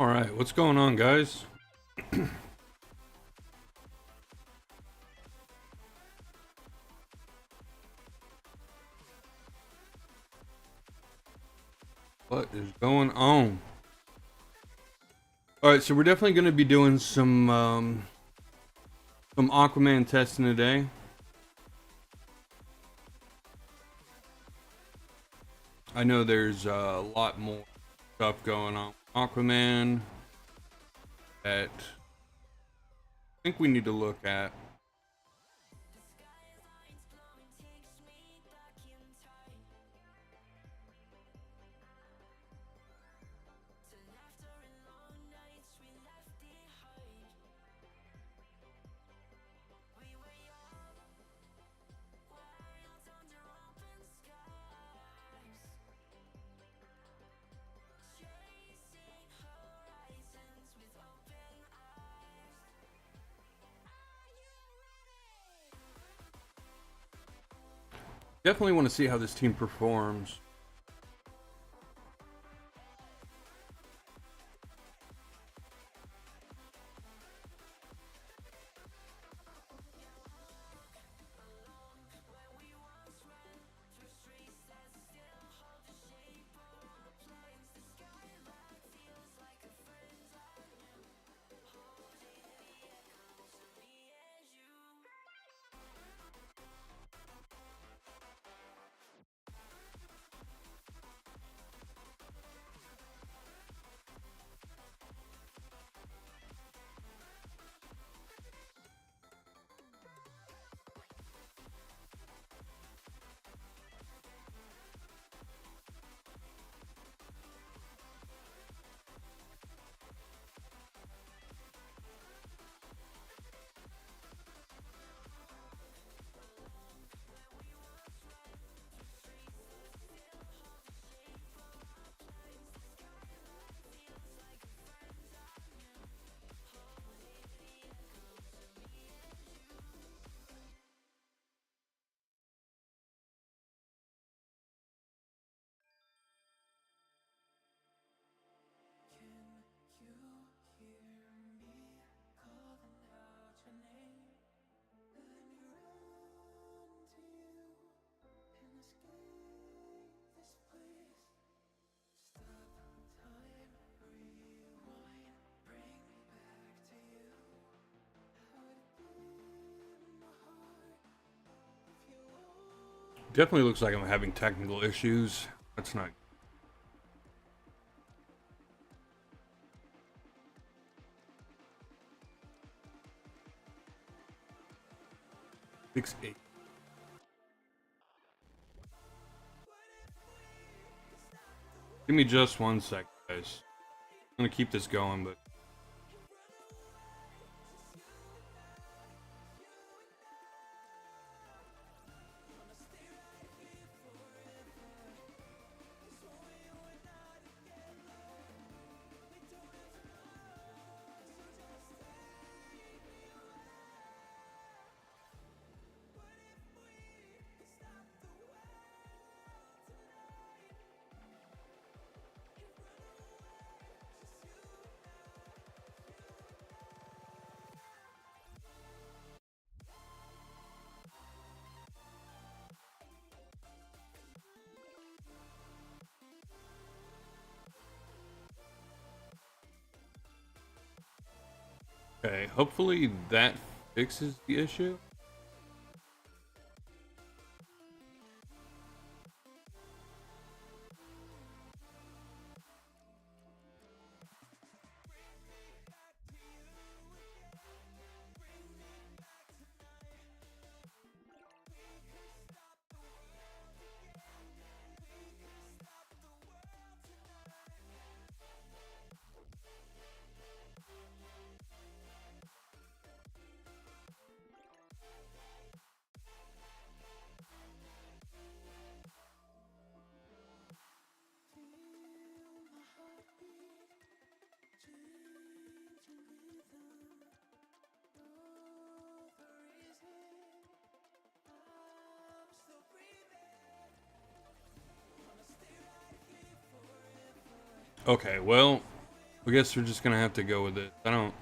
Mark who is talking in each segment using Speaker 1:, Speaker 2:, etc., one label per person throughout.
Speaker 1: All right, what's going on, guys? What is going on? All right, so we're definitely going to be doing some Aquaman testing today. I know there's a lot more stuff going on with Aquaman that I think we need to look at. Definitely want to see how this team performs. Definitely looks like I'm having technical issues. That's not 6-8. Give me just 1 sec, guys. I'm gonna keep this going, but okay. Hopefully that fixes the issue. Okay, well, I guess we're just gonna have to go with it. I don't.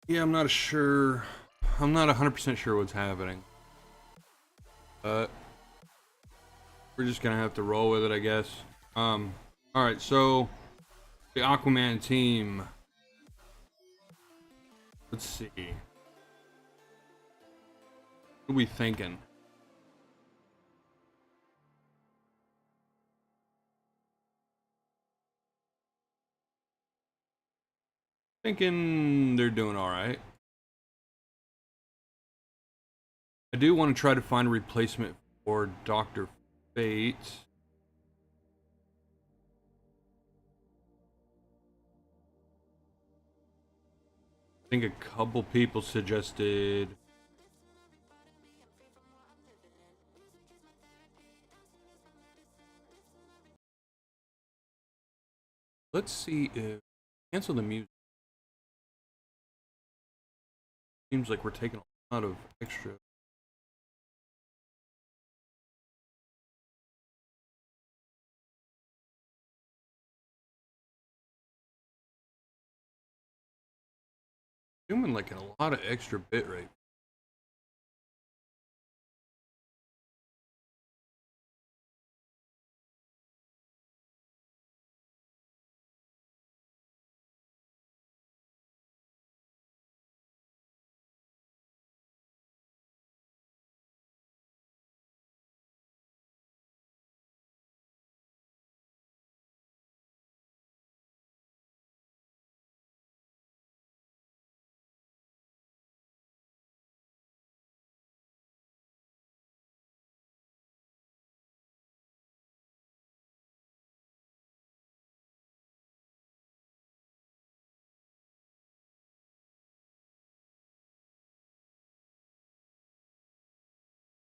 Speaker 1: Yeah, I'm not sure. I'm not 100% sure what's happening. But we're just gonna have to roll with it, I guess. All right. So the Aquaman team. Let's see. What are we thinking? Thinking they're doing all right. I do want to try to find a replacement for Dr. Fate. I think a couple people suggested. Let's see if cancel the music. Seems like we're taking a lot of extra. Doing like a lot of extra bit rate.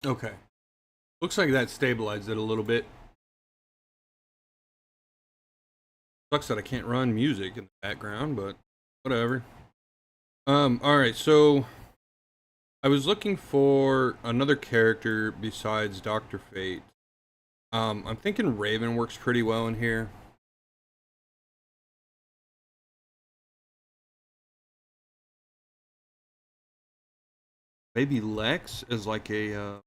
Speaker 1: Okay. Looks like that stabilized it a little bit. Sucks that I can't run music in the background, but whatever. All right, so I was looking for another character besides Dr. Fate. I'm thinking Raven works pretty well in here. Maybe Lex is like a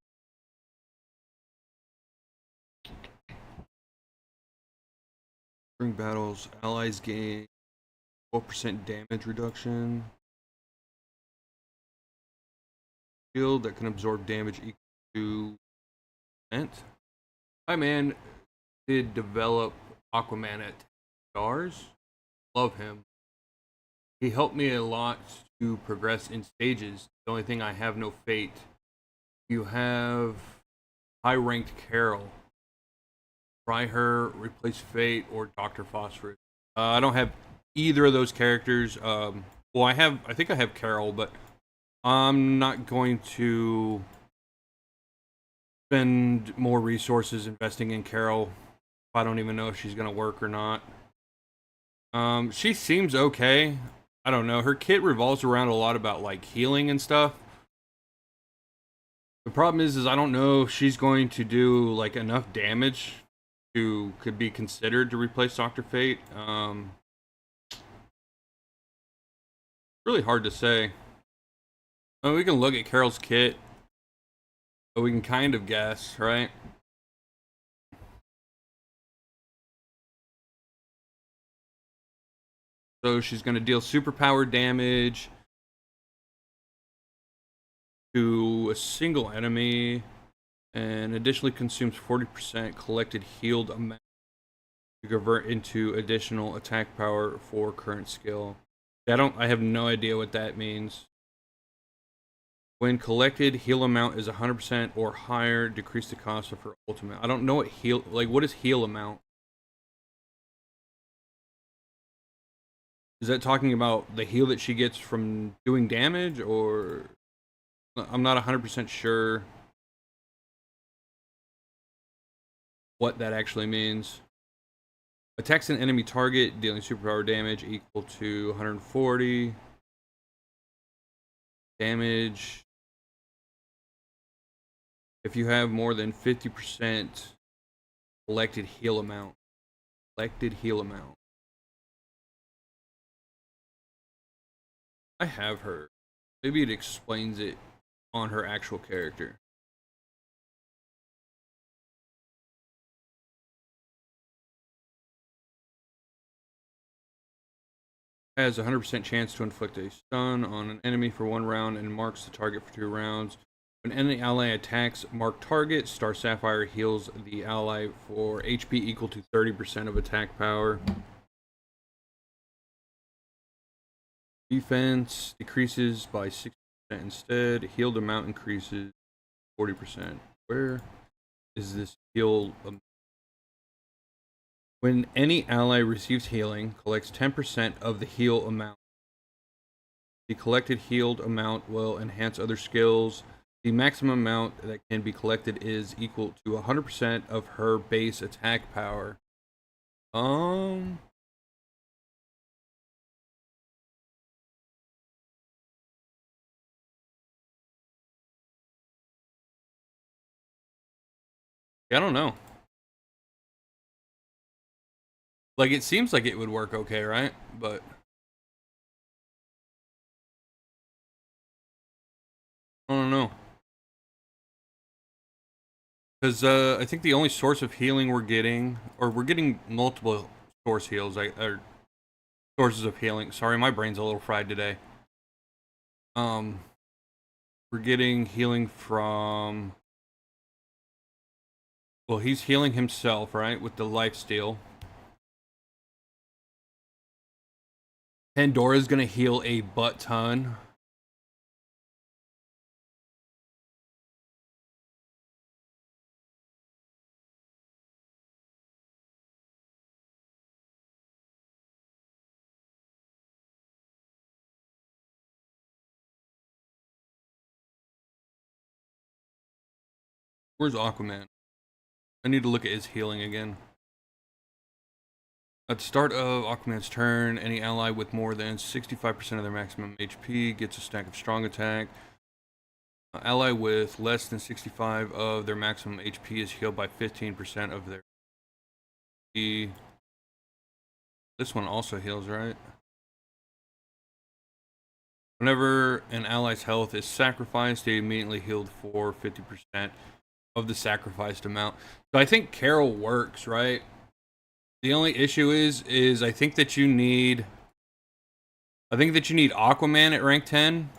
Speaker 1: during battles, allies gain 12% damage reduction. Shield that can absorb damage equal to percent. My man did develop Aquaman at 10 stars. Love him. He helped me a lot to progress in stages. The only thing I have no fate. You have high ranked Carol. Try her, replace Fate, or Dr. Phosphorus. I don't have either of those characters. Well, I think I have Carol, but I'm not going to spend more resources investing in Carol if I don't even know if she's gonna work or not. She seems okay. I don't know. Her kit revolves around a lot about like healing and stuff. The problem is I don't know if she's going to do like enough damage to could be considered to replace Doctor Fate. Really hard to say. We can look at Carol's kit, but we can kind of guess, right? So she's going to deal superpower damage to a single enemy and additionally consumes 40% collected healed amount to convert into additional attack power for current skill. I have no idea what that means. When collected, heal amount is 100% or higher, decrease the cost of her ultimate. I don't know what heal, like what is heal amount? Is that talking about the heal that she gets from doing damage, or I'm not 100% sure what that actually means. Attacks an enemy target, dealing superpower damage equal to 140. Damage. If you have more than 50% collected heal amount. Collected heal amount. I have her. Maybe it explains it on her actual character. Has a 100% chance to inflict a stun on an enemy for 1 round and marks the target for 2 rounds. When any ally attacks marked target, Star Sapphire heals the ally for HP equal to 30% of attack power. Defense decreases by 60% instead. Healed amount increases 40%. Where is this heal? When any ally receives healing, collects 10% of the heal amount. The collected healed amount will enhance other skills. The maximum amount that can be collected is equal to 100% of her base attack power. I don't know. Like, it seems like it would work okay, right? But I don't know. Because I think the only source of healing we're getting, or we're getting multiple source heals, or sources of healing. Sorry, my brain's a little fried today. We're getting healing from. Well, he's healing himself, right, with the lifesteal. Pandora's gonna heal a butt ton. Where's Aquaman? I need to look at his healing again. At the start of Aquaman's turn, any ally with more than 65% of their maximum HP gets a stack of strong attack. Ally with less than 65 of their maximum HP is healed by 15% of their HP. This one also heals, right? Whenever an ally's health is sacrificed, they immediately healed for 50% of the sacrificed amount. So I think Carol works, right? The only issue is I think that you need Aquaman at rank 10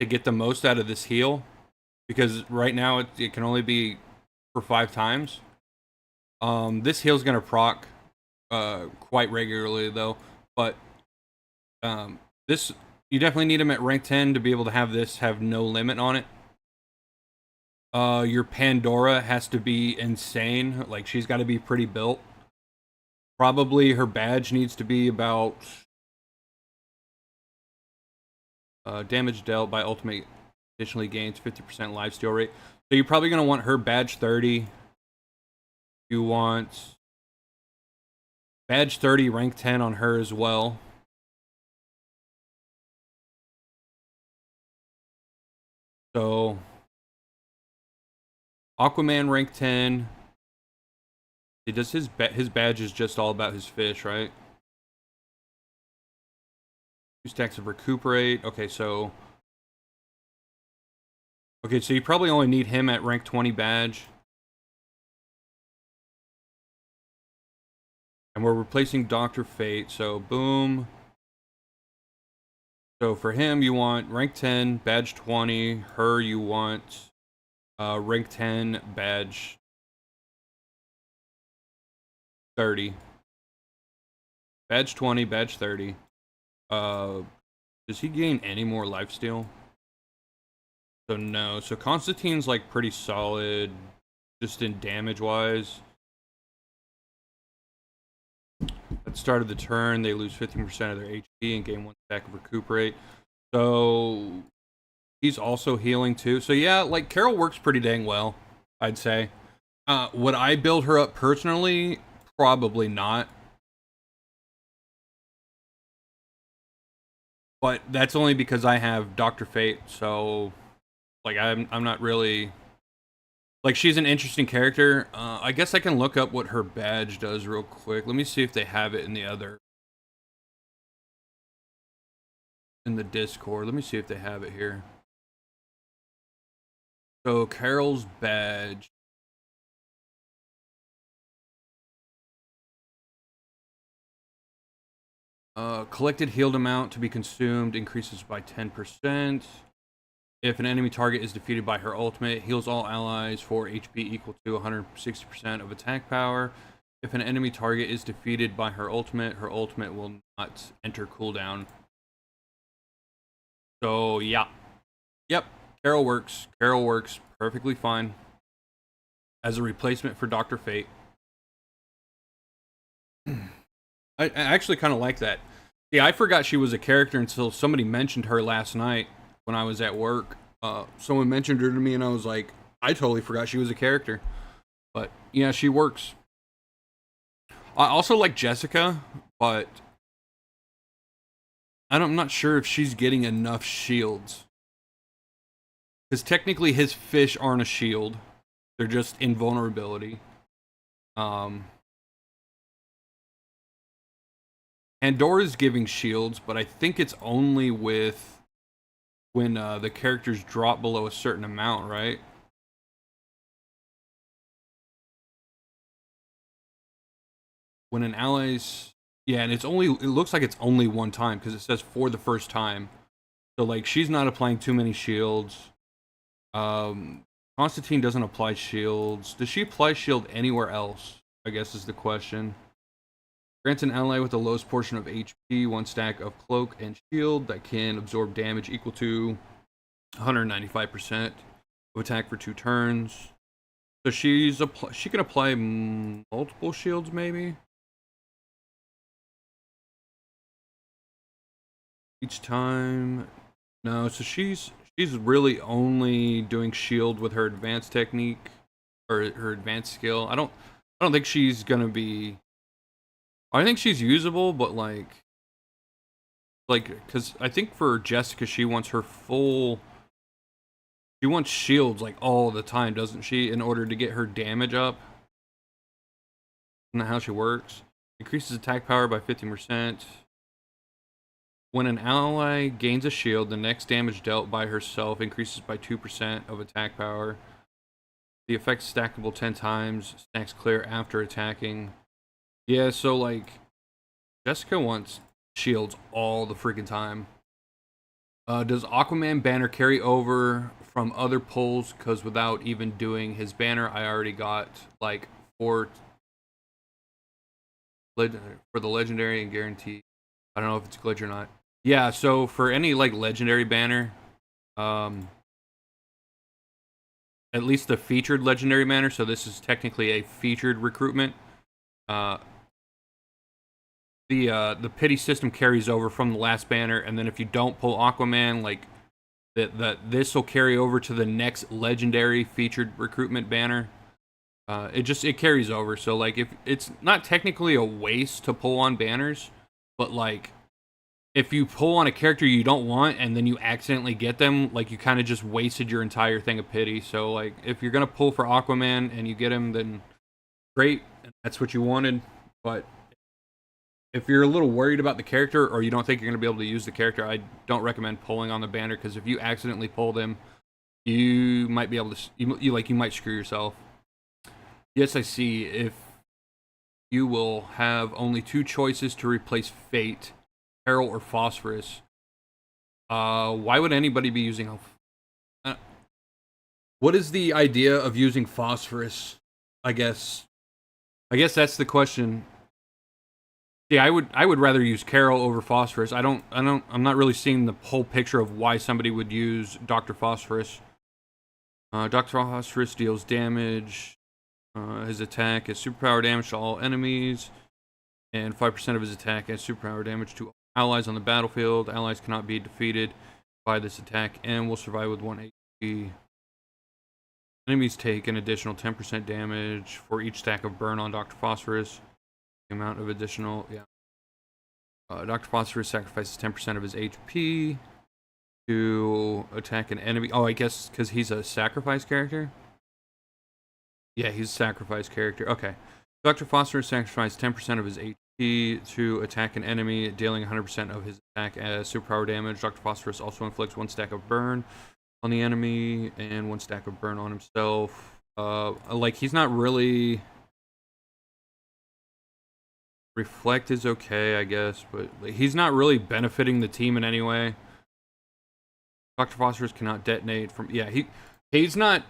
Speaker 1: to get the most out of this heal, because right now it can only be for 5 times. This heal's gonna proc quite regularly though, but this, you definitely need him at rank 10 to be able to have this have no limit on it. Your Pandora has to be insane. Like, she's got to be pretty built. Probably her badge needs to be about damage dealt by ultimate additionally gains 50% lifesteal rate. So you're probably going to want her badge 30. You want badge 30 rank 10 on her as well. So Aquaman rank 10. It does his badge is just all about his fish, right? 2 stacks of recuperate. Okay, so you probably only need him at rank 20 badge. And we're replacing Dr. Fate, so boom. So for him, you want rank 10, badge 20. Her, you want rank 10, badge 30. Badge 20, badge 30. Does he gain any more lifesteal? So no. So Constantine's like pretty solid, just in damage wise. At the start of the turn, they lose 15% of their HP and gain 1 stack of recuperate. So he's also healing too. So yeah, like Carol works pretty dang well, I'd say. Would I build her up personally? Probably not. But that's only because I have Dr. Fate, so like I'm not really like she's an interesting character. I guess I can look up what her badge does real quick. Let me see if they have it in the other in the Discord. Let me see if they have it here. So Carol's badge. Collected healed amount to be consumed increases by 10%. If an enemy target is defeated by her ultimate, heals all allies for HP equal to 160% of attack power. If an enemy target is defeated by her ultimate will not enter cooldown. So yeah. Yep, Carol works. Carol works perfectly fine as a replacement for Dr. Fate. I actually kind of like that. Yeah, I forgot she was a character until somebody mentioned her last night when I was at work. Someone mentioned her to me and I was like, I totally forgot she was a character. But yeah, she works. I also like Jessica, but I'm not sure if she's getting enough shields. Because technically his fish aren't a shield. They're just invulnerability. Pandora's giving shields, but I think it's only with when the characters drop below a certain amount, right? When an ally's... Yeah, and it looks like it's only one time, because it says for the first time. So, like, she's not applying too many shields. Constantine doesn't apply shields. Does she apply shield anywhere else? I guess is the question. Grants an ally with the lowest portion of HP 1 stack of cloak and shield that can absorb damage equal to 195% of attack for 2 turns. So she can apply multiple shields, maybe each time. No, so she's really only doing shield with her advanced technique or her advanced skill. I don't think she's gonna be. I think she's usable, but like, because I think for Jessica, she wants her full. She wants shields like all the time, doesn't she? In order to get her damage up. Isn't that how she works? Increases attack power by 15%. When an ally gains a shield, the next damage dealt by herself increases by 2% of attack power. The effect is stackable 10 times. Stacks clear after attacking. Yeah, so like, Jessica wants shields all the freaking time. Does Aquaman banner carry over from other pulls? Because without even doing his banner, I already got like 4 for the legendary and guarantee. I don't know if it's glitch or not. Yeah, so for any like legendary banner, at least the featured legendary banner, so this is technically a featured recruitment. The pity system carries over from the last banner, and then if you don't pull Aquaman, like this will carry over to the next legendary featured recruitment banner. It carries over. So like if it's not technically a waste to pull on banners, but like if you pull on a character you don't want and then you accidentally get them, like you kind of just wasted your entire thing of pity. So like if you're gonna pull for Aquaman and you get him, then great, that's what you wanted. But if you're a little worried about the character or you don't think you're going to be able to use the character, I don't recommend pulling on the banner, because if you accidentally pull them, you might be able to you might screw yourself. Yes, I see. If you will have only 2 choices to replace Fate, Peril or Phosphorus. Why would anybody be using what is the idea of using Phosphorus? I guess that's the question. Yeah, I would rather use Carol over Phosphorus. I'm not really seeing the whole picture of why somebody would use Dr. Phosphorus. Dr. Phosphorus deals damage. His attack is superpower damage to all enemies. and 5% of his attack adds superpower damage to allies on the battlefield. Allies cannot be defeated by this attack and will survive with 1 HP. Enemies take an additional 10% damage for each stack of burn on Dr. Phosphorus. The amount of additional, Dr. Phosphorus sacrifices 10% of his HP to attack an enemy. Oh, I guess because he's a sacrifice character? Yeah, he's a sacrifice character. Okay. Dr. Phosphorus sacrificed 10% of his HP to attack an enemy, dealing 100% of his attack as superpower damage. Dr. Phosphorus also inflicts 1 stack of burn on the enemy and 1 stack of burn on himself. Like, he's not really... Reflect is okay, I guess, but he's not really benefiting the team in any way. Dr. Phosphorus cannot detonate from... Yeah, he's not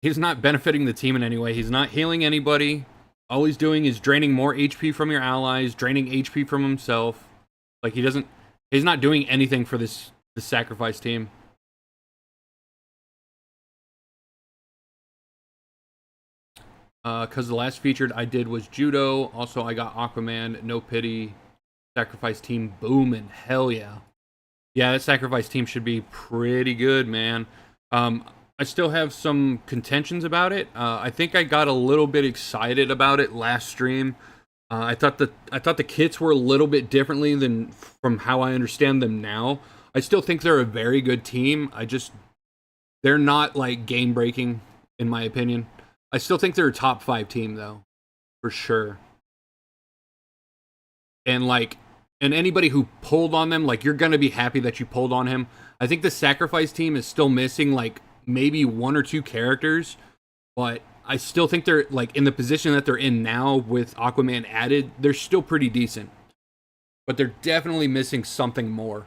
Speaker 1: benefiting the team in any way. He's not healing anybody. All he's doing is draining more HP from your allies, draining HP from himself. Like, he's not doing anything for the sacrifice team. Because the last featured I did was Judo. Also, I got Aquaman, No Pity, Sacrifice Team, booming. Hell yeah. Yeah, that Sacrifice Team should be pretty good, man. I still have some contentions about it. I think I got a little bit excited about it last stream. I thought the kits were a little bit differently than from how I understand them now. I still think they're a very good team. They're not like game breaking in my opinion. I still think they're a top 5 team though, for sure. And anybody who pulled on them, like, you're gonna be happy that you pulled on him. I think the sacrifice team is still missing like maybe 1 or 2 characters, but I still think they're like in the position that they're in now with Aquaman added, they're still pretty decent. But they're definitely missing something more.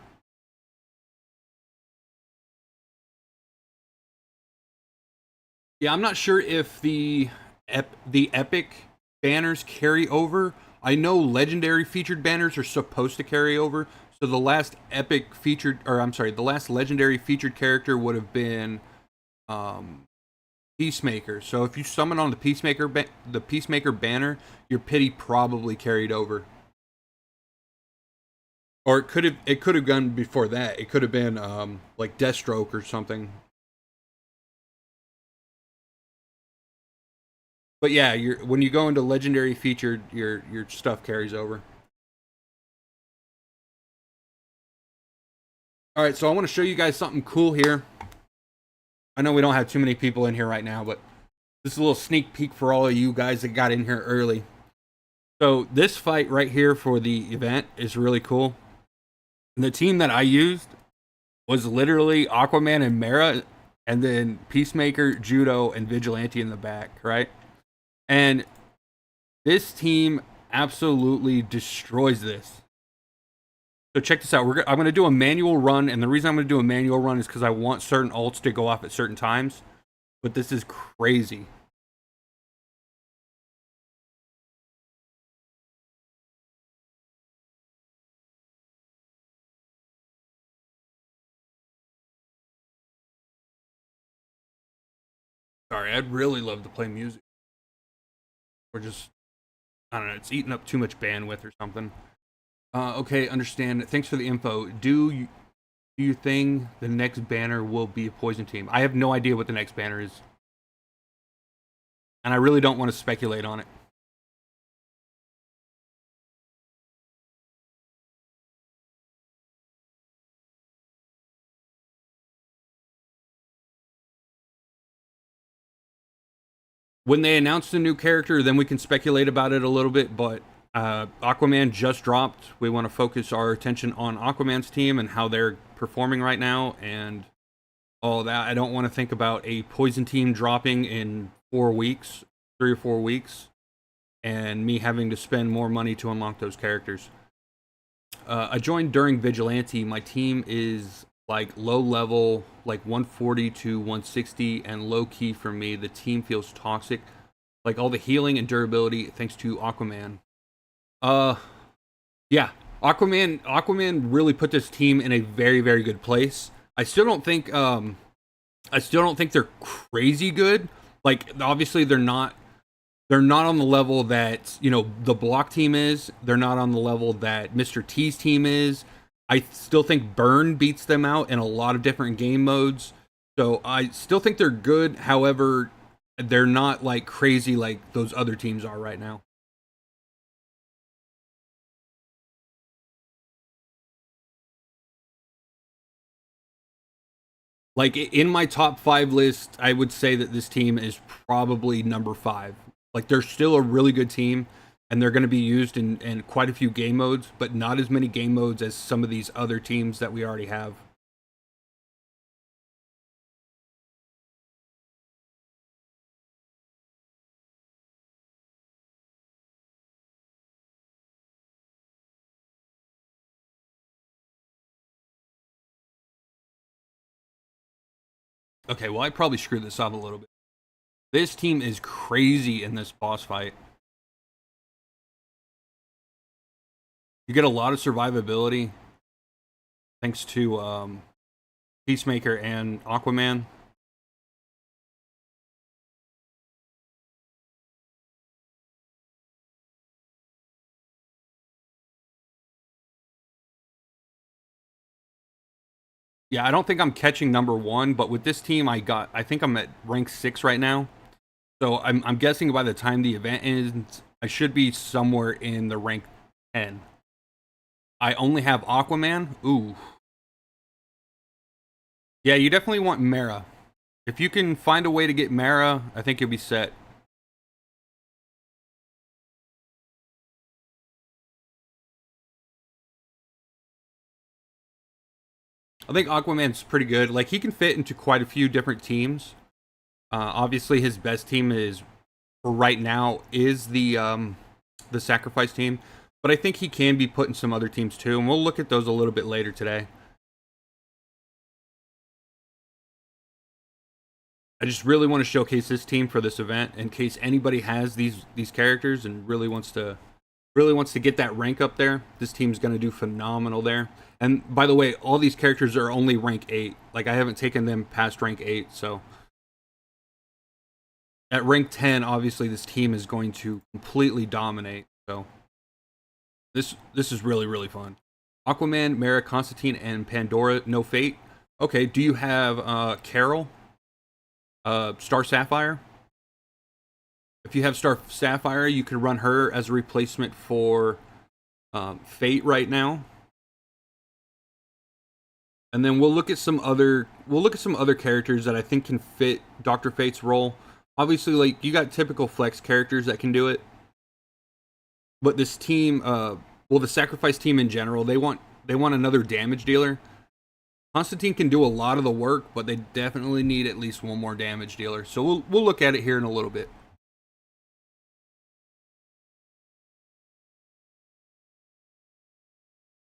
Speaker 1: Yeah, I'm not sure if the epic banners carry over. I know legendary featured banners are supposed to carry over. So the last epic featured, or I'm sorry, the last legendary featured character would have been Peacemaker. So if you summon on the Peacemaker banner, your pity probably carried over. Or it could have gone before that. It could have been like Deathstroke or something. But yeah, when you go into legendary featured, your stuff carries over. All right, so I want to show you guys something cool here. I know we don't have too many people in here right now, but this is a little sneak peek for all of you guys that got in here early. So this fight right here for the event is really cool. And the team that I used was literally Aquaman and Mera, and then Peacemaker, Judo, and Vigilante in the back, right? And this team absolutely destroys this. So check this out. I'm going to do a manual run, and the reason I'm going to do a manual run is because I want certain ults to go off at certain times. But this is crazy. Sorry, I'd really love to play music. Or just, I don't know, it's eating up too much bandwidth or something. Okay, understand. Thanks for the info. Do you think the next banner will be a poison team? I have no idea what the next banner is. And I really don't want to speculate on it. When they announce the new character, then we can speculate about it a little bit, but Aquaman just dropped. We want to focus our attention on Aquaman's team and how they're performing right now and all that. I don't want to think about a poison team dropping in 4 weeks, 3 or 4 weeks, and me having to spend more money to unlock those characters. I joined during Vigilante. My team is like low level, like 140 to 160, and low key for me. The team feels toxic. Like all the healing and durability thanks to Aquaman. Yeah, Aquaman really put this team in a very, very good place. I still don't think they're crazy good. Like, obviously they're not they're not on the level that, you know, the block team is. They're not on the level that Mr. T's team is. I still think Burn beats them out in a lot of different game modes. So I still think they're good. However, they're not like crazy like those other teams are right now. Like in my top 5 list, I would say that this team is probably number 5. Like they're still a really good team, and they're going to be used in quite a few game modes, but not as many game modes as some of these other teams that we already have. Okay, well I probably screwed this up a little bit. This team is crazy in this boss fight. You get a lot of survivability thanks to Peacemaker and Aquaman. Yeah, I don't think I'm catching number 1, but with this team, I think I'm at rank 6 right now. So I'm guessing by the time the event ends, I should be somewhere in the rank 10. I only have Aquaman. Ooh. Yeah, you definitely want Mara. If you can find a way to get Mara, I think you'll be set. I think Aquaman's pretty good. Like, he can fit into quite a few different teams. Obviously, his best team is, for right now, is the Sacrifice team. But I think he can be put in some other teams too, and we'll look at those a little bit later today. I just really want to showcase this team for this event in case anybody has these characters and really wants to get that rank up there. This team's going to do phenomenal there. And by the way, all these characters are only rank 8. Like, I haven't taken them past rank 8, so at rank 10, obviously this team is going to completely dominate. So this is really, really fun. Aquaman, Mara, Constantine, and Pandora, no fate. Okay, do you have Carol? Star Sapphire? If you have Star Sapphire, you can run her as a replacement for Fate right now. And then we'll look at some other characters that I think can fit Dr. Fate's role. Obviously, like, you got typical flex characters that can do it. But this team, well, the Sacrifice team in general, they want another damage dealer. Constantine can do a lot of the work, but they definitely need at least one more damage dealer. So we'll look at it here in a little bit.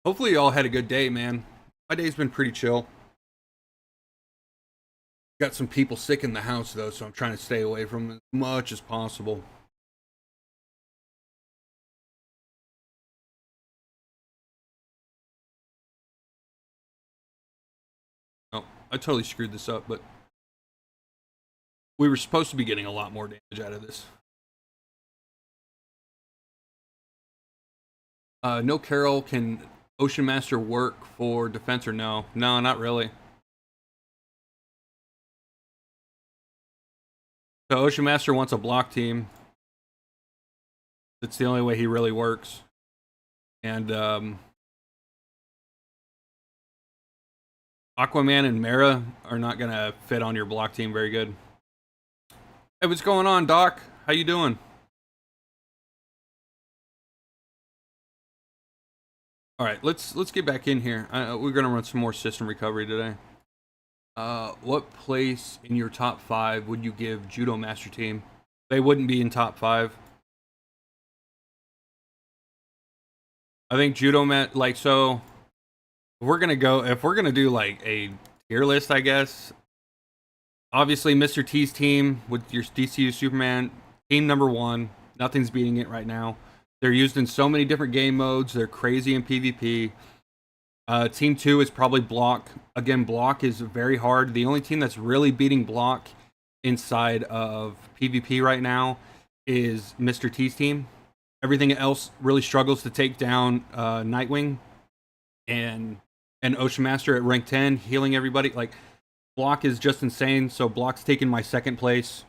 Speaker 1: Hopefully you all had a good day, man. My day's been pretty chill. Got some people sick in the house though, so I'm trying to stay away from as much as possible. Oh, I totally screwed this up, but we were supposed to be getting a lot more damage out of this. No Carol, can Ocean Master work for defense or no? No, not really. So Ocean Master wants a block team. That's the only way he really works. And Aquaman and Mara are not gonna fit on your block team very good. Hey, what's going on, Doc? How you doing? All right, let's get back in here. We're gonna run some more system recovery today. What place in your top 5 would you give Judo Master Team? They wouldn't be in top 5. I think like, so if we're gonna do like a tier list, I guess. Obviously, Mr. T's team with your DCU Superman, team number 1. Nothing's beating it right now. They're used in so many different game modes. They're crazy in PvP. Team 2 is probably Block. Again, Block is very hard. The only team that's really beating Block inside of PvP right now is Mr. T's team. Everything else really struggles to take down Nightwing and Ocean Master at rank 10, healing everybody. Like, Block is just insane, so Block's taking my second place.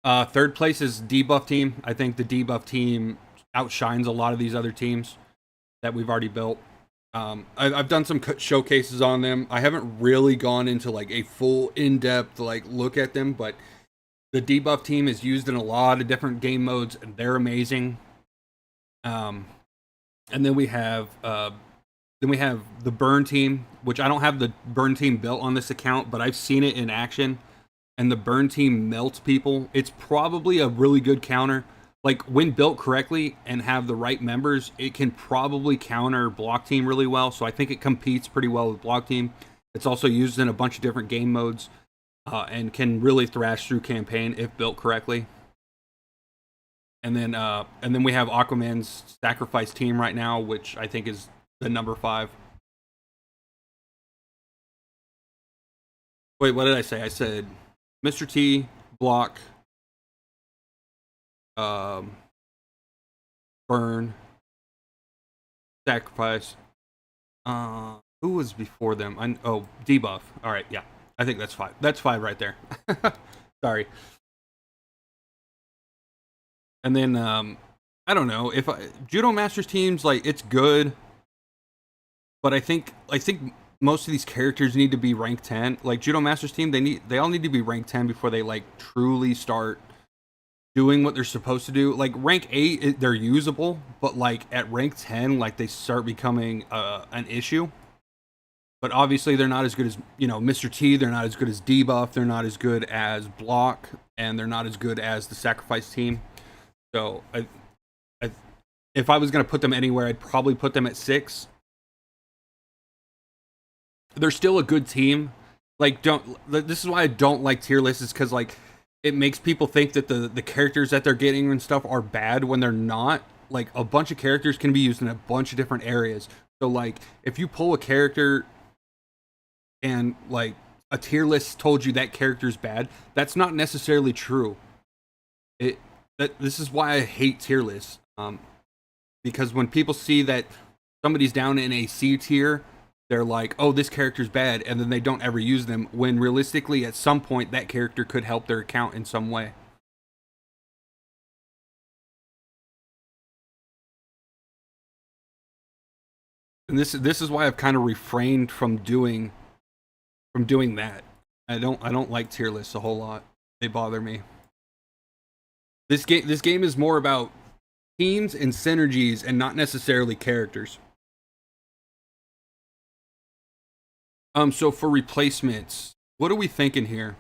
Speaker 1: Third place is Debuff team. I think the Debuff team outshines a lot of these other teams that we've already built. I've done some showcases on them. I haven't really gone into like a full in-depth like look at them, but the Debuff team is used in a lot of different game modes, and they're amazing. And then we have the Burn team, which I don't have the Burn team built on this account, but I've seen it in action, and the Burn team melts people. It's probably a really good counter. Like, when built correctly and have the right members, it can probably counter Block team really well. So I think it competes pretty well with Block team. It's also used in a bunch of different game modes, and can really thrash through campaign if built correctly. And then we have Aquaman's Sacrifice team right now, which I think is the number 5. Wait, what did I say? I said Mr. T, Block, Burn, Sacrifice. Who was before them? Debuff. All right, yeah. I think that's 5. That's 5 right there. Sorry. And then I don't know if Judo Masters teams, like, it's good, but I think most of these characters need to be rank 10. Like, Judo Masters team, they all need to be rank 10 before they like truly start doing what they're supposed to do. Like, rank 8, they're usable, but like at rank 10, like, they start becoming an issue. But obviously they're not as good as, Mr. T, they're not as good as Debuff, they're not as good as Block, and they're not as good as the Sacrifice team. So if I was going to put them anywhere, I'd probably put them at 6. They're still a good team. Like, this is why I don't like tier lists, is because, like, it makes people think that the characters that they're getting and stuff are bad when they're not. Like, a bunch of characters can be used in a bunch of different areas. So, like, if you pull a character and, like, a tier list told you that character's bad, that's not necessarily true. This is why I hate tier lists. Because when people see that somebody's down in a C tier, they're like, oh, this character's bad, and then they don't ever use them, when realistically at some point that character could help their account in some way. And this is why I've kind of refrained from doing that. I don't like tier lists a whole lot. They bother me. This game is more about teams and synergies and not necessarily characters. So for replacements, what are we thinking here?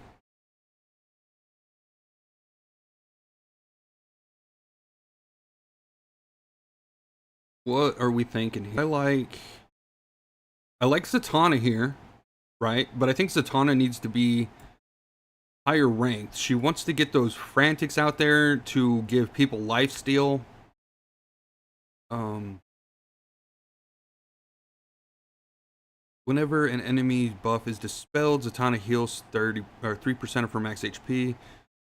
Speaker 1: What are we thinking here? I like Zatanna here, right? But I think Zatanna needs to be higher ranked. She wants to get those frantics out there to give people lifesteal. Whenever an enemy buff is dispelled, Zatanna heals 3% of her max HP.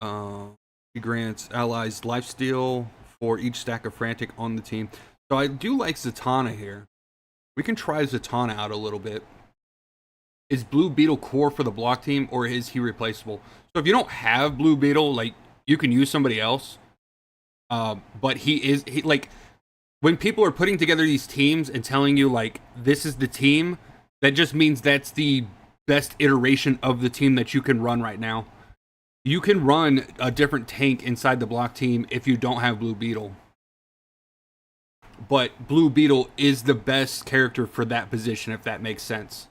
Speaker 1: She grants allies lifesteal for each stack of frantic on the team. So I do like Zatanna here. We can try Zatanna out a little bit. Is Blue Beetle core for the Block team, or is he replaceable? So if you don't have Blue Beetle, like, you can use somebody else. But he like, when people are putting together these teams and telling you, like, this is the team, that just means that's the best iteration of the team that you can run right now. You can run a different tank inside the Block team if you don't have Blue Beetle. But Blue Beetle is the best character for that position, if that makes sense.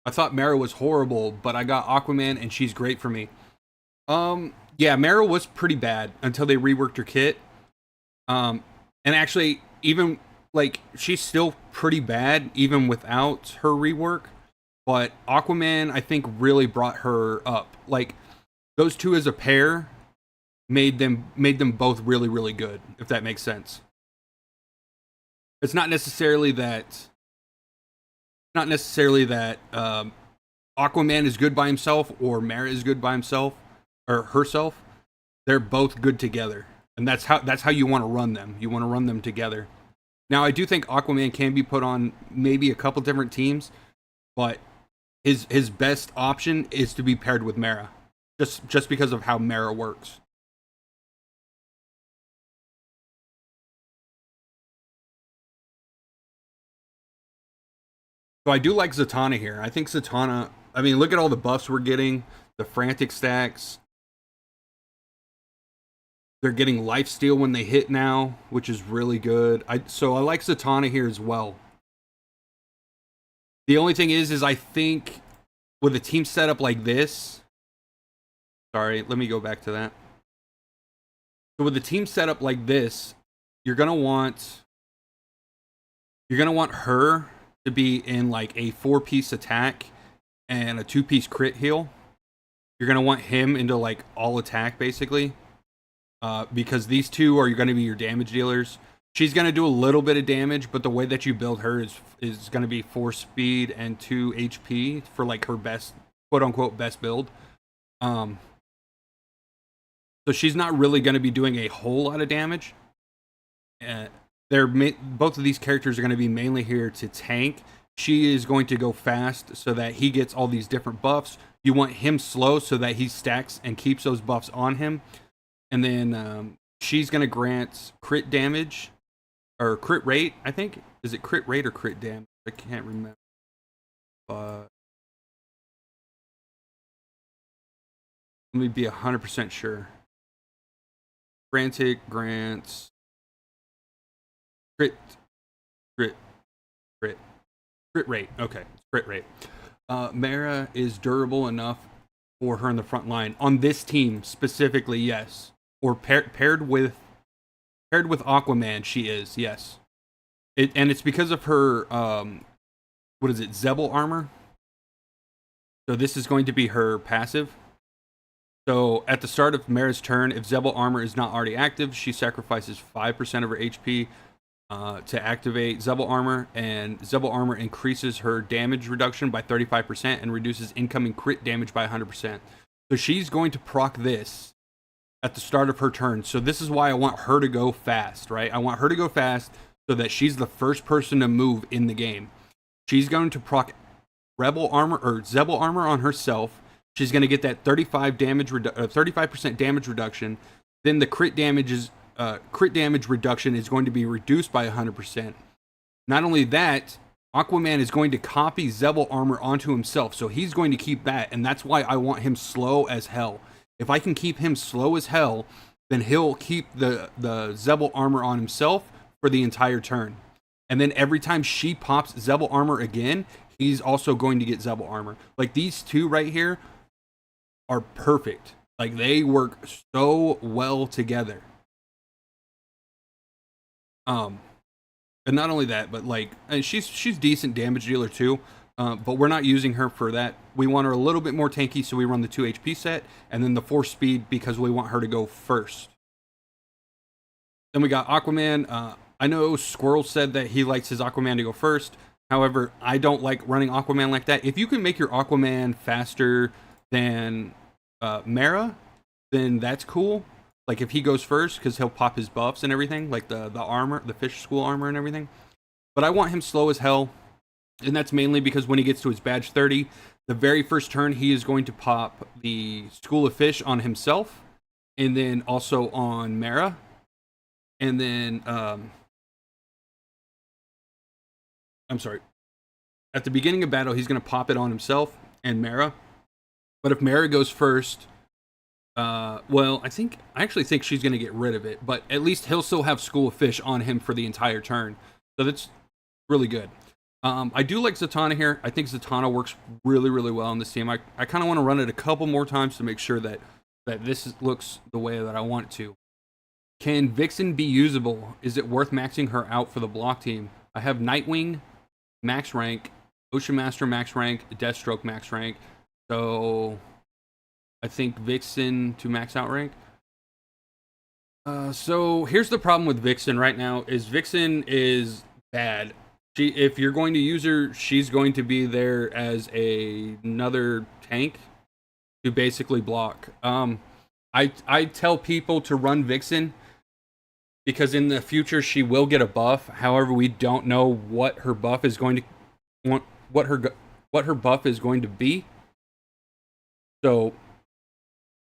Speaker 1: I thought Mara was horrible, but I got Aquaman and she's great for me. Yeah, Mara was pretty bad until they reworked her kit. And actually, even, like, she's still pretty bad even without her rework. But Aquaman, I think, really brought her up. Like, those two as a pair made them both really, really good, if that makes sense. It's not necessarily that Aquaman is good by himself or Mara is good by himself or herself, they're both good together. And that's how you want to run them. You want to run them together. Now, I do think Aquaman can be put on maybe a couple different teams, but his best option is to be paired with Mara, just because of how Mara works. So I do like Zatanna here. I think Zatanna. I mean, look at all the buffs we're getting, the frantic stacks. They're getting lifesteal when they hit now, which is really good. So I like Zatanna here as well. The only thing is I think with a team setup like this. Sorry, let me go back to that. So with a team setup like this, you're gonna want her to be in like a 4-piece attack and a 2-piece crit heal. You're gonna want him into like all attack basically, because these two are going to be your damage dealers. She's going to do a little bit of damage, but the way that you build her is going to be 4 speed and 2 HP for like her best, quote unquote, best build. So she's not really going to be doing a whole lot of damage. Both of these characters are going to be mainly here to tank. She is going to go fast so that he gets all these different buffs. You want him slow so that he stacks and keeps those buffs on him. And then she's going to grant crit damage or crit rate, I think. Is it crit rate or crit damage? I can't remember. Let me be 100% sure. Frantic grants crit rate. Okay, crit rate. Mara is durable enough for her in the front line on this team specifically. Yes, or paired with Aquaman, she is. Yes, and it's because of her what is it, Zebel armor. So this is going to be her passive. So at the start of Mara's turn, if Zebel armor is not already active, she sacrifices 5% of her HP to activate Zebel armor, and Zebel armor increases her damage reduction by 35% and reduces incoming crit damage by 100%. So she's going to proc this at the start of her turn. So this is why I want her to go fast, right? I want her to go fast so that she's the first person to move in the game. She's going to proc Rebel armor or Zebel armor on herself. She's going to get that 35% damage reduction. Then the crit damage reduction is going to be reduced by 100%. Not only that, Aquaman is going to copy Zebel armor onto himself, so he's going to keep that, and that's why I want him slow as hell. If I can keep him slow as hell, then he'll keep the Zebel armor on himself for the entire turn. And then every time she pops Zebel armor again, he's also going to get Zebel armor. Like, these two right here are perfect. Like, they work so well together. And not only that, but like, and she's decent damage dealer too. But we're not using her for that. We want her a little bit more tanky, so we run the 2 HP set, and then the 4 speed because we want her to go first. Then we got Aquaman. I know Squirrel said that he likes his Aquaman to go first. However, I don't like running Aquaman like that. If you can make your Aquaman faster than Mara, then that's cool. Like, if he goes first, because he'll pop his buffs and everything, like the armor, the fish school armor and everything. But I want him slow as hell, and that's mainly because when he gets to his badge 30, the very first turn, he is going to pop the School of Fish on himself, and then also on Mara. And then, I'm sorry. At the beginning of battle, he's going to pop it on himself and Mara. But if Mara goes first, well, I actually think she's going to get rid of it, but at least he'll still have School of Fish on him for the entire turn. So that's really good. I do like Zatanna here. I think Zatanna works really, really well on this team. I kind of want to run it a couple more times to make sure that this looks the way that I want it to. Can Vixen be usable? Is it worth maxing her out for the block team? I have Nightwing max rank, Ocean Master max rank, Deathstroke max rank. So I think Vixen to max out rank. So here's the problem with Vixen right now is Vixen is bad. if you're going to use her, she's going to be there as another tank to basically block. I tell people to run Vixen because in the future she will get a buff. However, we don't know what her buff is going to want, what her buff is going to be. So,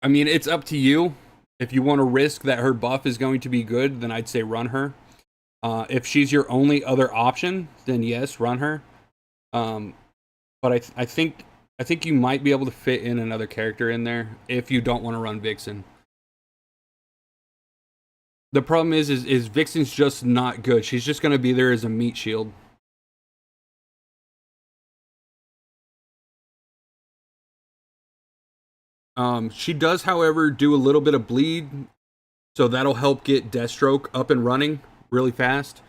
Speaker 1: I mean, it's up to you. If you want to risk that her buff is going to be good, then I'd say run her. If she's your only other option, then yes, run her. Um, but I think you might be able to fit in another character in there if you don't want to run Vixen. The problem is Vixen's just not good. She's just going to be there as a meat shield. She does, however, do a little bit of bleed, so that'll help get Deathstroke up and running really fast.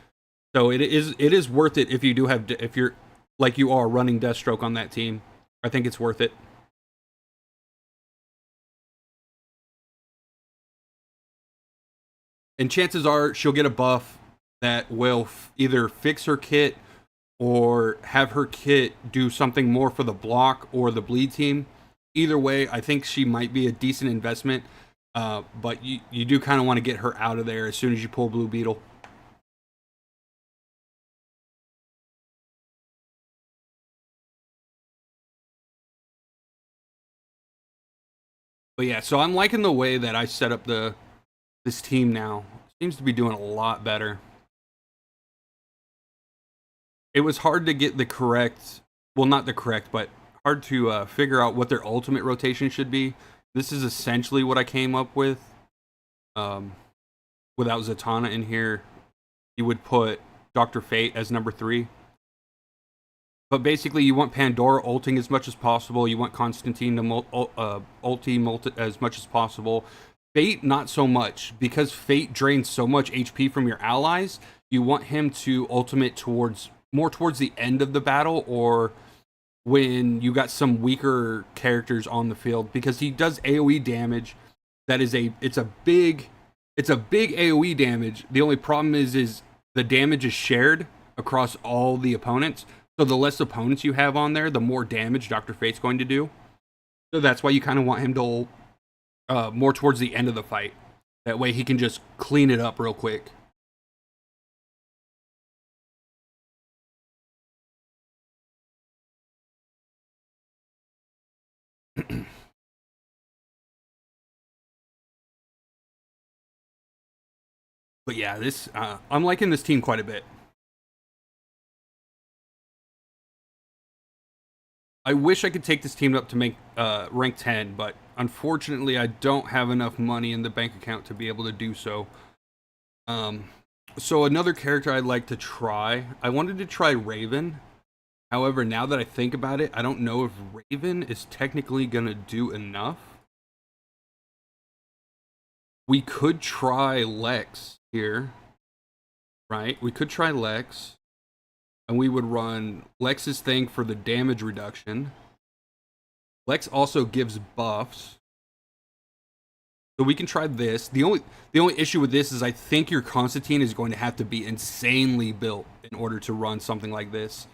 Speaker 1: So it is worth it if you do have if you're like you are running Deathstroke on that team. I think it's worth it. And chances are she'll get a buff that will either fix her kit or have her kit do something more for the block or the bleed team. Either way, I think she might be a decent investment. But you do kind of want to get her out of there as soon as you pull Blue Beetle. But yeah, so I'm liking the way that I set up this team now. Seems to be doing a lot better. It was hard to get the correct, well, not the correct, but hard to figure out what their ultimate rotation should be. This is essentially what I came up with. Um, Without Zatanna in here, you would put Dr. Fate as number 3. But basically, you want Pandora ulting as much as possible. You want Constantine to ulti as much as possible. Fate, not so much. Because Fate drains so much HP from your allies, you want him to ultimate more towards the end of the battle, or when you got some weaker characters on the field, because he does AoE damage. It's a big AoE damage. The only problem is the damage is shared across all the opponents. So the less opponents you have on there, the more damage Dr. Fate's going to do. So that's why you kind of want him to more towards the end of the fight. That way he can just clean it up real quick. But yeah, I'm liking this team quite a bit. I wish I could take this team up to make rank 10, but unfortunately I don't have enough money in the bank account to be able to do so. So another character I'd like to try, I wanted to try Raven. However, now that I think about it, I don't know if Raven is technically going to do enough. We could try Lex here, right? We could try Lex, and we would run Lex's thing for the damage reduction. Lex also gives buffs, so we can try this. The only issue with this is I think your Constantine is going to have to be insanely built in order to run something like this.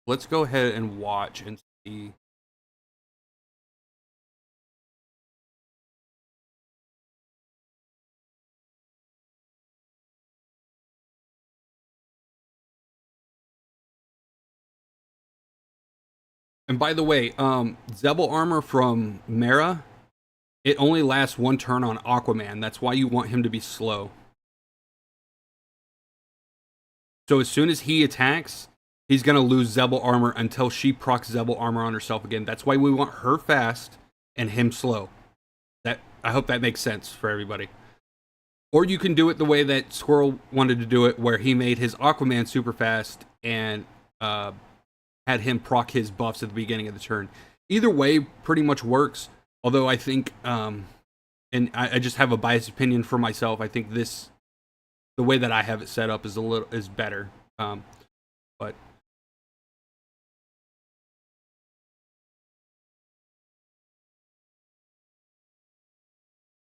Speaker 1: Let's go ahead and watch and see. And by the way, Zebel armor from Mara, it only lasts 1 turn on Aquaman. That's why you want him to be slow. So as soon as he attacks, he's going to lose Zebel armor until she procs Zebel armor on herself again. That's why we want her fast and him slow. I hope that makes sense for everybody. Or you can do it the way that Squirrel wanted to do it, where he made his Aquaman super fast and had him proc his buffs at the beginning of the turn. Either way pretty much works. Although I think, and I just have a biased opinion for myself, I think the way that I have it set up is better. But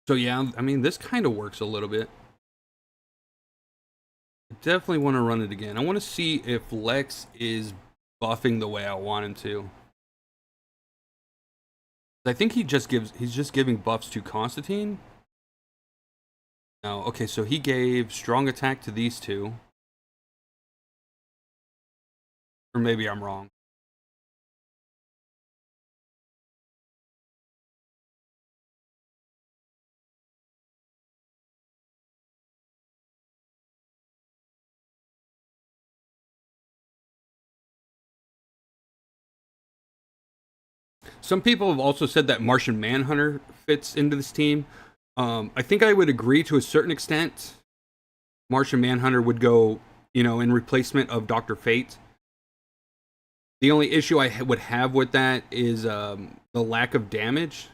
Speaker 1: so yeah, I mean, this kind of works a little bit. definitely want to run it again. I want to see if Lex is buffing the way I want him to. I think he's just giving buffs to Constantine. No, okay, so he gave strong attack to these two. Or maybe I'm wrong. Some people have also said that Martian Manhunter fits into this team. I think I would agree to a certain extent. Martian Manhunter would go, in replacement of Dr. Fate. The only issue I would have with that is the lack of damage.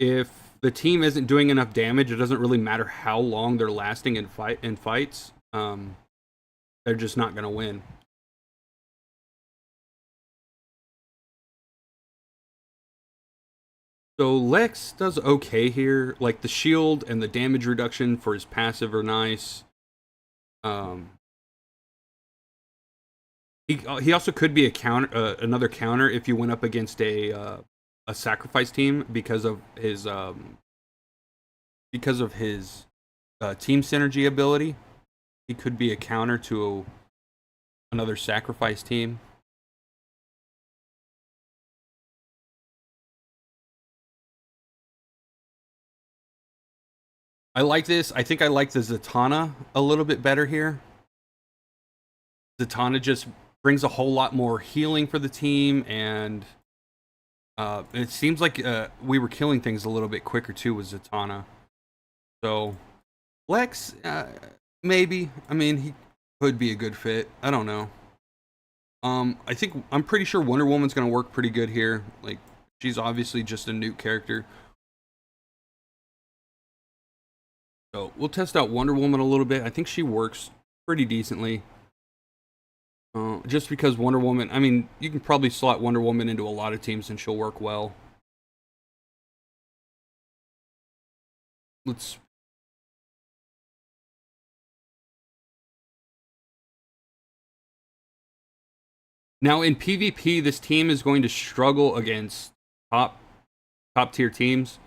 Speaker 1: If the team isn't doing enough damage, it doesn't really matter how long they're lasting in fights. They're just not going to win. So Lex does okay here. Like the shield and the damage reduction for his passive are nice. He also could be a counter, another counter if you went up against a sacrifice team because of his team synergy ability. He could be a counter to another sacrifice team. I like this. I think I like the Zatanna a little bit better here. Zatanna just brings a whole lot more healing for the team, and it seems like we were killing things a little bit quicker too with Zatanna. So Lex, maybe. I mean, he could be a good fit. I don't know. I'm pretty sure Wonder Woman's gonna work pretty good here. Like, she's obviously just a new character. So we'll test out Wonder Woman a little bit. I think she works pretty decently. Just because Wonder Woman, I mean, you can probably slot Wonder Woman into a lot of teams and she'll work well. Let's... Now in PvP, this team is going to struggle against top tier teams.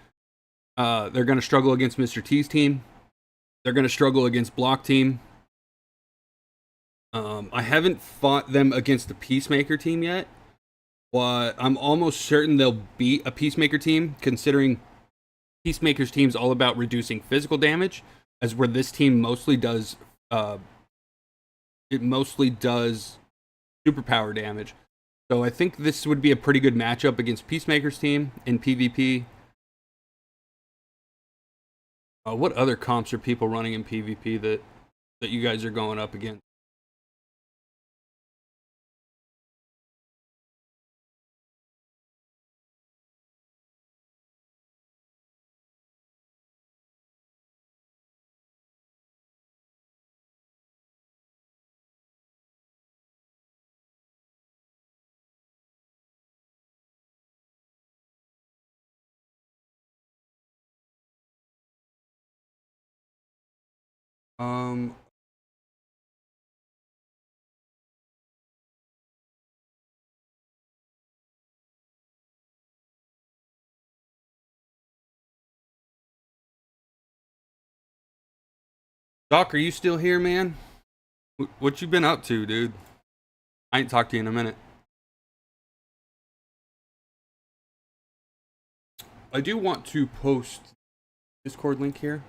Speaker 1: They're going to struggle against Mr. T's team. They're going to struggle against Block Team. I haven't fought them against the Peacemaker team yet, but I'm almost certain they'll beat a Peacemaker team, considering Peacemaker's team's all about reducing physical damage, as where this team mostly does superpower damage. So I think this would be a pretty good matchup against Peacemaker's team in PvP. What other comps are people running in PvP that you guys are going up against? Um, Doc, are you still here, man? What you been up to, dude? I ain't talked to you in a minute. I do want to post Discord link here.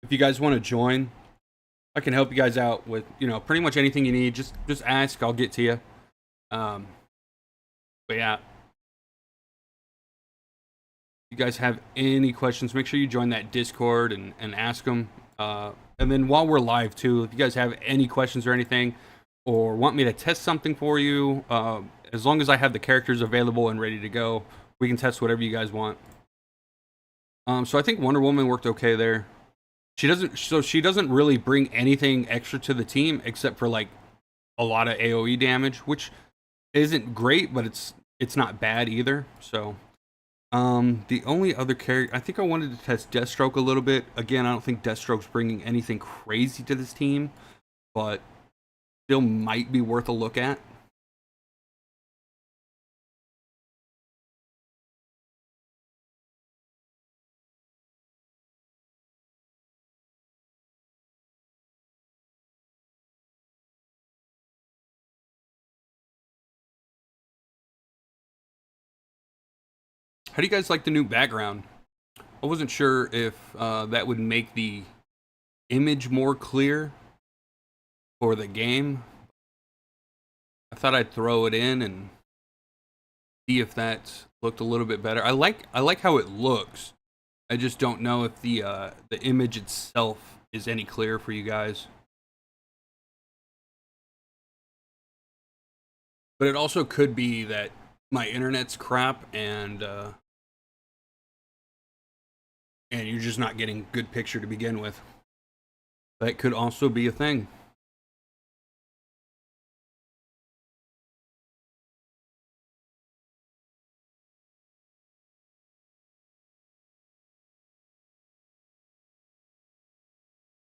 Speaker 1: If you guys want to join, I can help you guys out with, pretty much anything you need. Just ask, I'll get to you. But yeah. If you guys have any questions, make sure you join that Discord and ask them. And then while we're live too, if you guys have any questions or anything, or want me to test something for you, as long as I have the characters available and ready to go, we can test whatever you guys want. So I think Wonder Woman worked okay there. She doesn't really bring anything extra to the team except for like a lot of AoE damage, which isn't great, but it's not bad either. So The only other character, I think I wanted to test Deathstroke a little bit. Again, I don't think Deathstroke's bringing anything crazy to this team, but still might be worth a look at. How do you guys like the new background? I wasn't sure if that would make the image more clear for the game. I thought I'd throw it in and see if that looked a little bit better. I like how it looks. I just don't know if the image itself is any clearer for you guys. But it also could be that my internet's crap and you're just not getting good picture to begin with. That could also be a thing.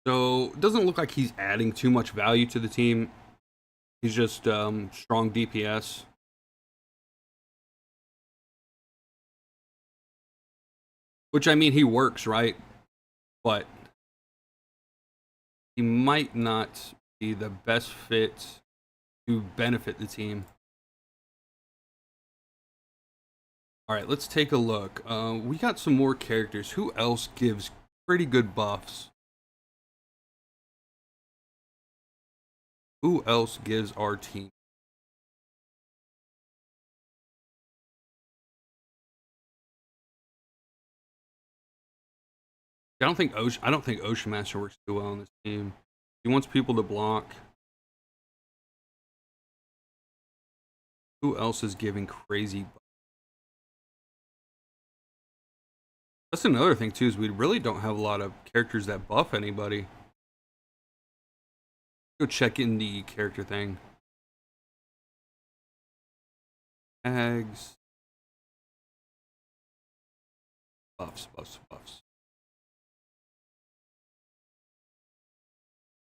Speaker 1: So it doesn't look like he's adding too much value to the team. He's just strong DPS. Which I mean, he works, right? But he might not be the best fit to benefit the team. All right, let's take a look. We got some more characters. Who else gives pretty good buffs? Who else gives our team? I don't think Ocean Master works too well on this team. He wants people to block. Who else is giving crazy buffs? That's another thing too, is we really don't have a lot of characters that buff anybody. Go check in the character thing. Tags. Buffs.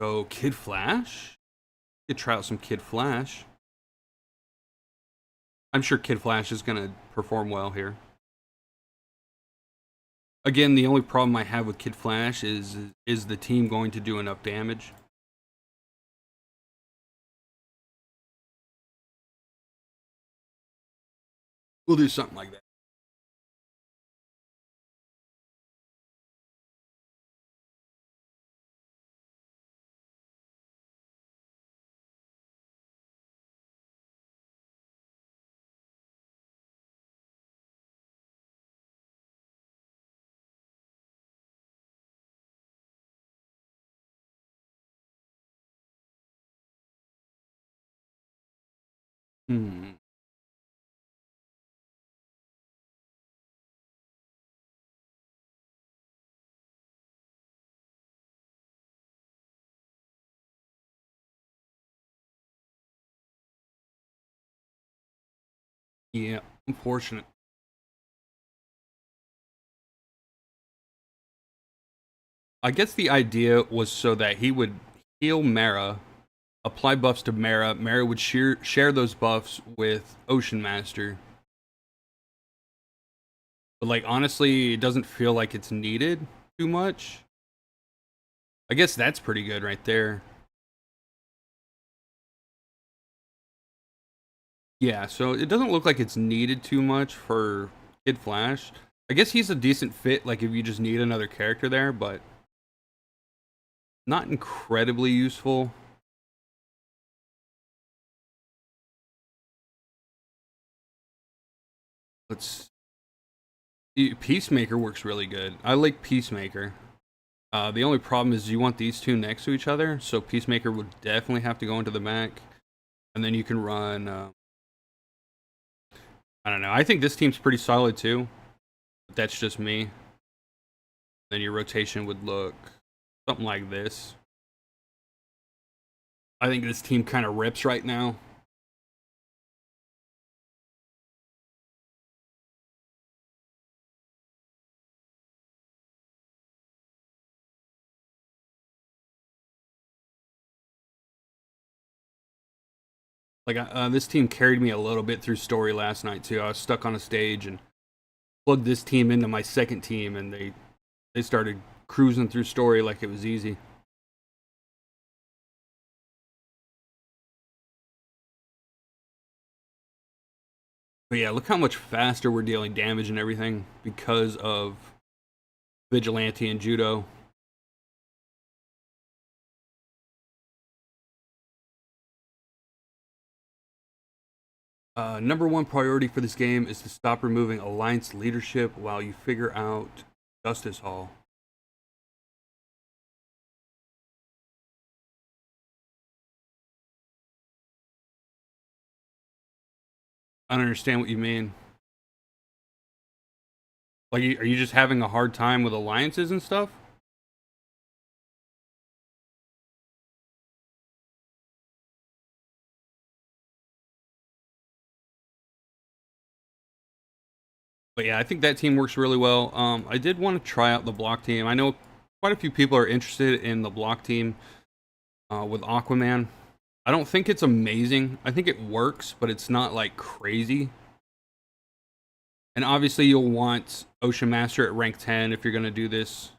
Speaker 1: So Kid Flash? You could try out some Kid Flash. I'm sure Kid Flash is gonna perform well here. Again, the only problem I have with Kid Flash is the team going to do enough damage? We'll do something like that. Hmm. Yeah, unfortunate. I guess the idea was so that he would heal Mara, apply buffs to Mara. Mara would share those buffs with Ocean Master. But like honestly, it doesn't feel like it's needed too much. I guess that's pretty good right there. Yeah, so it doesn't look like it's needed too much for Kid Flash. I guess he's a decent fit, like if you just need another character there, but not incredibly useful. Let's Peacemaker works really good. I like Peacemaker. The only problem is you want these two next to each other, so Peacemaker would definitely have to go into the back, and then you can run. I don't know. I think this team's pretty solid too. But that's just me. Then your rotation would look something like this. I think this team kind of rips right now. Like this team carried me a little bit through story last night too. I was stuck on a stage and plugged this team into my second team, and they started cruising through story like it was easy. But yeah, look how much faster we're dealing damage and everything because of vigilante and judo. Number one priority for this game is to stop removing alliance leadership while you figure out Justice Hall. I don't understand what you mean. Like, are you just having a hard time with alliances and stuff? But yeah, I think that team works really well. I did want to try out the block team. I know quite a few people are interested in the block team with Aquaman. I don't think it's amazing. I think it works, but it's not like crazy. And obviously, you'll want Ocean Master at rank 10 if you're going to do this.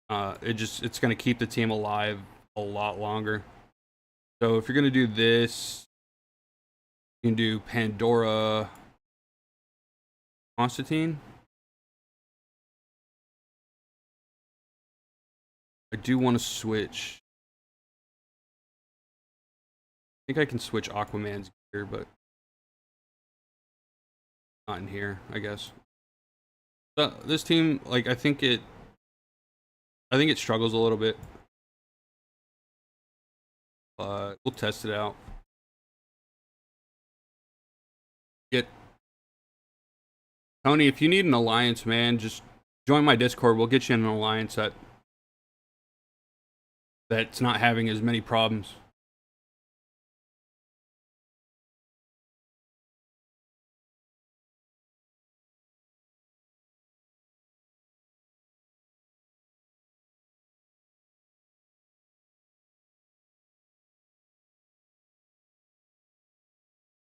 Speaker 1: It's going to keep the team alive a lot longer. So if you're going to do this, you can do Pandora, Constantine. I do want to switch. I think I can switch Aquaman's gear, but not in here, I guess. This team, like, I think it struggles a little bit, but we'll test it out. Get Tony, if you need an alliance, man, just join my Discord. We'll get you in an alliance that's not having as many problems.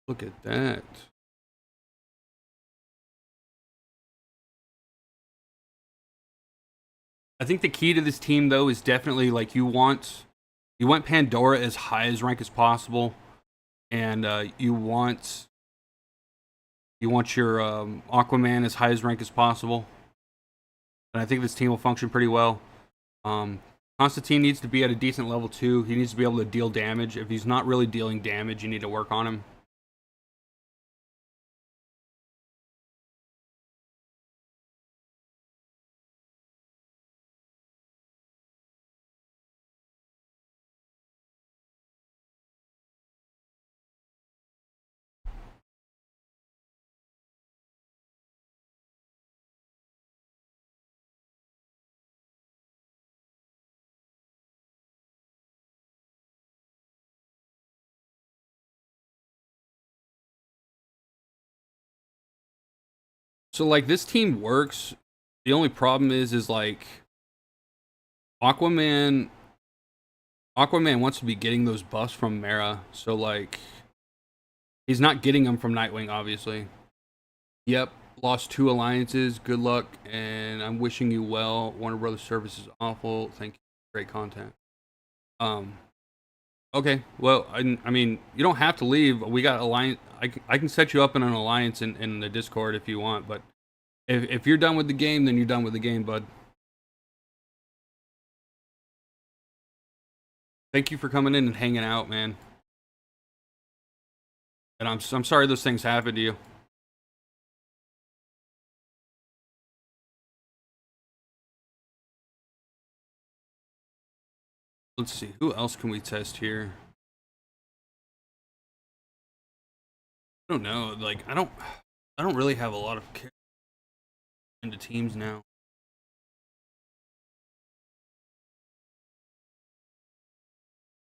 Speaker 1: Look at that. I think the key to this team though is definitely like you want Pandora as high as rank as possible, and you want your Aquaman as high as rank as possible. And I think this team will function pretty well. Um, Constantine needs to be at a decent level too. He needs to be able to deal damage. If he's not really dealing damage, you need to work on him. So like this team works. The only problem is like Aquaman. Aquaman wants to be getting those buffs from Mera, so like he's not getting them from Nightwing, obviously. Yep, lost two alliances. Good luck, and I'm wishing you well. Warner Brothers service is awful. Thank you. Great content. Um. Okay. Well, I mean, you don't have to leave. We got alliance. I can set you up in an alliance in the Discord if you want. But if you're done with the game, then you're done with the game, bud. Thank you for coming in and hanging out, man. And I'm sorry those things happened to you. Let's see. Who else can we test here? I don't know. Like I don't really have a lot of into teams now.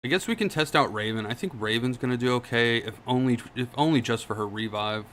Speaker 1: I guess we can test out Raven. I think Raven's gonna do okay, if only just for her revive.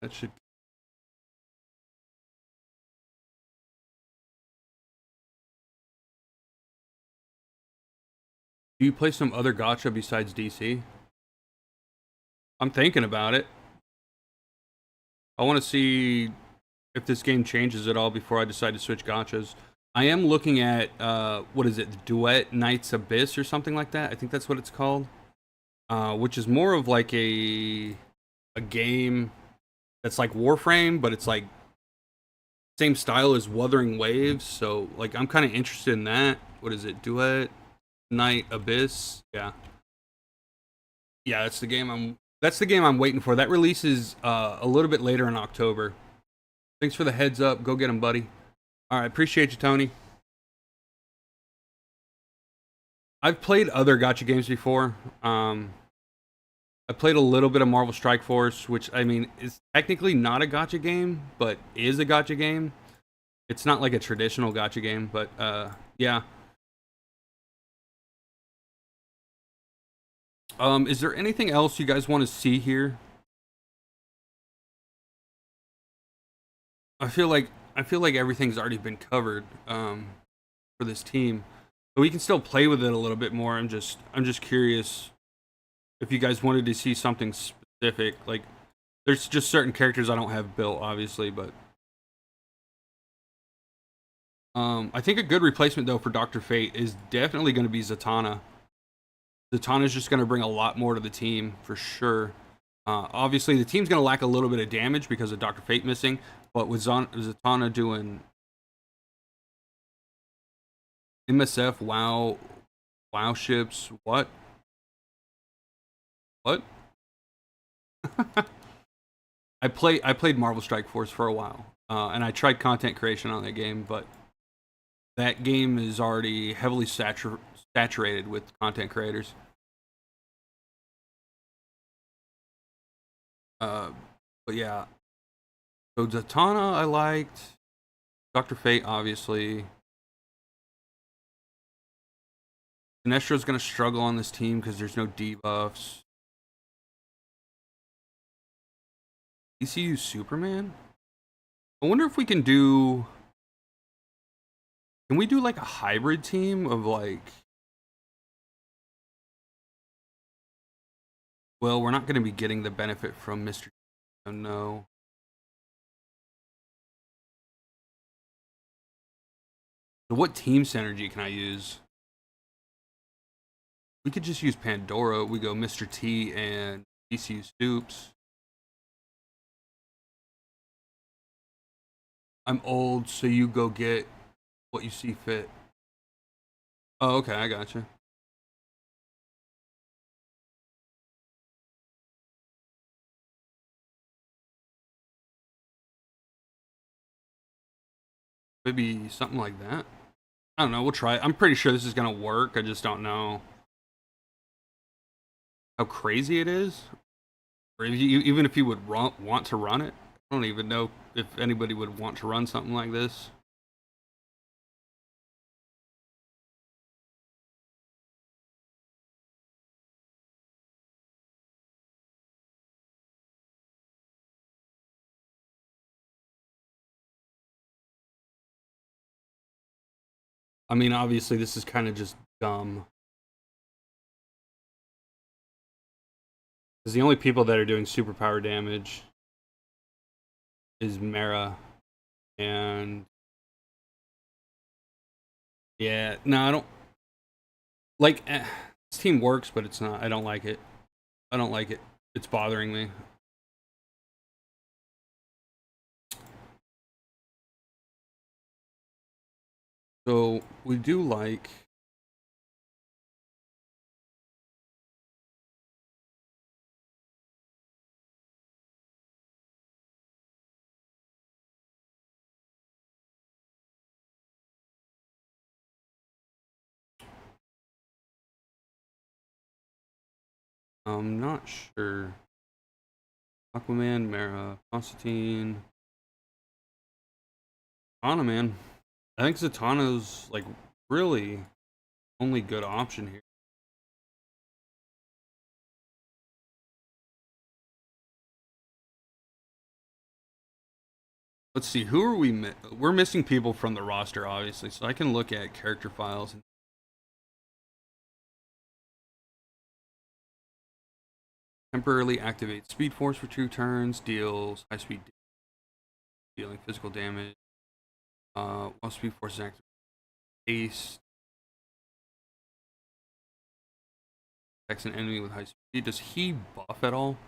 Speaker 1: That should. Do you play some other gacha besides DC? I'm thinking about it. I want to see if this game changes at all before I decide to switch gachas. I am looking at what is it, the Duet Knights Abyss or something like that. I think that's what it's called, which is more of like a game that's like Warframe, but it's like same style as Wuthering Waves. So like I'm kind of interested in that. What is it, Duet Knight Abyss? Yeah, yeah, that's the game I'm waiting for. That releases a little bit later in October. Thanks for the heads up. Go get him, buddy. All right, appreciate you, Tony. I've played other gacha games before. I played a little bit of Marvel Strike Force, which I mean is technically not a gacha game, but is a gacha game. It's not like a traditional gacha game, but yeah. Is there anything else you guys want to see here? I feel like everything's already been covered for this team, but we can still play with it a little bit more. I'm just curious if you guys wanted to see something specific. Like, there's just certain characters I don't have built, obviously, but I think a good replacement though for Dr. Fate is definitely going to be Zatanna. Zatanna's just going to bring a lot more to the team for sure. Obviously, the team's going to lack a little bit of damage because of Dr. Fate missing, but with Zatanna doing MSF, WoW ships, what? What? I played Marvel Strike Force for a while, and I tried content creation on that game, but that game is already heavily saturated with content creators. But yeah, so Zatanna I liked. Dr. Fate, obviously. Sinestro's gonna struggle on this team because there's no debuffs. ECU Superman? I wonder if we can do... Can we do like a hybrid team of like... Well, we're not gonna be getting the benefit from Mr. Oh, no. So what team synergy can I use? We could just use Pandora. We go Mr. T and ECU Stoops. I'm old, so you go get what you see fit. Oh, okay, I gotcha. Maybe something like that. I don't know. We'll try it. I'm pretty sure this is gonna work. I just don't know how crazy it is, or if you, even if you would want to run it. I don't even know if anybody would want to run something like this. I mean, obviously, this is kind of just dumb. Because the only people that are doing superpower damage is Mara, and yeah, no, I don't like. This team works, but it's not. I don't like it. I don't like it. It's bothering me. So we do like. I'm not sure. Aquaman, Mara, Constantine, Zatanna, man. I think Zatanna's like really only good option here. Let's see, who are we're missing people from the roster, obviously, so I can look at character files. And temporarily activate Speed Force for 2 turns, deals high speed, dealing physical damage. While Speed Force is active, haste. Attacks an enemy with high speed. Does he buff at all?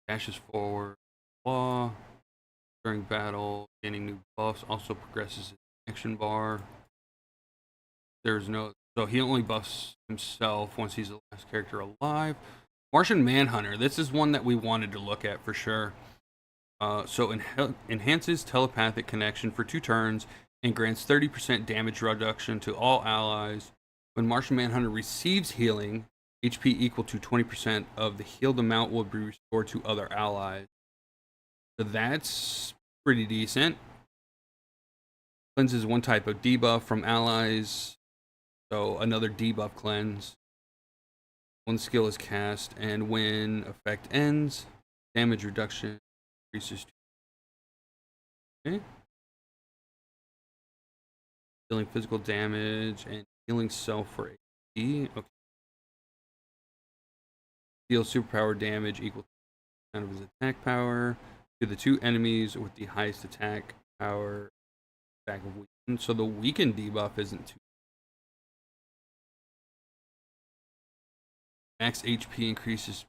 Speaker 1: Dashes forward. Claw. During battle, gaining new buffs. Also progresses his action bar. There's no... So he only buffs himself once he's the last character alive. Martian Manhunter. This is one that we wanted to look at for sure. So enhances telepathic connection for 2 turns and grants 30% damage reduction to all allies. When Martian Manhunter receives healing, HP equal to 20% of the healed amount will be restored to other allies. So that's pretty decent. Cleanses one type of debuff from allies. So another debuff cleanse. One skill is cast, and when effect ends, damage reduction increases. Okay. Dealing physical damage and healing self for HP. Okay. Deals superpower damage equal to 10% of his attack power to the 2 enemies with the highest attack power. Attack of weakened. So the weakened debuff isn't too. Max HP increases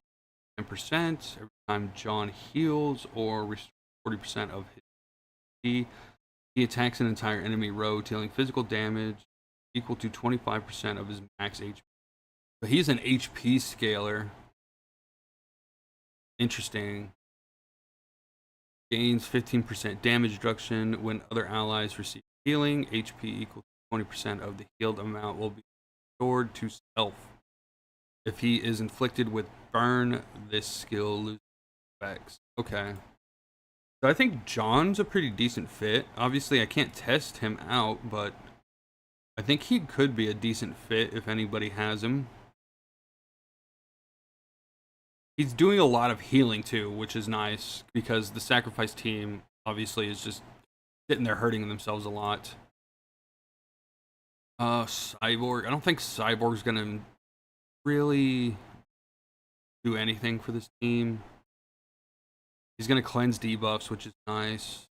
Speaker 1: 10% every time John heals or restores 40% of his HP. He attacks an entire enemy row, dealing physical damage equal to 25% of his max HP. So he's an HP scaler. Interesting. Gains 15% damage reduction when other allies receive healing. HP equal to 20% of the healed amount will be restored to self. If he is inflicted with burn, this skill loses effects. Okay. So I think John's a pretty decent fit. Obviously, I can't test him out, but I think he could be a decent fit if anybody has him. He's doing a lot of healing too, which is nice because the sacrifice team obviously is just sitting there hurting themselves a lot. Cyborg. I don't think Cyborg's gonna really do anything for this team. He's gonna cleanse debuffs, which is nice.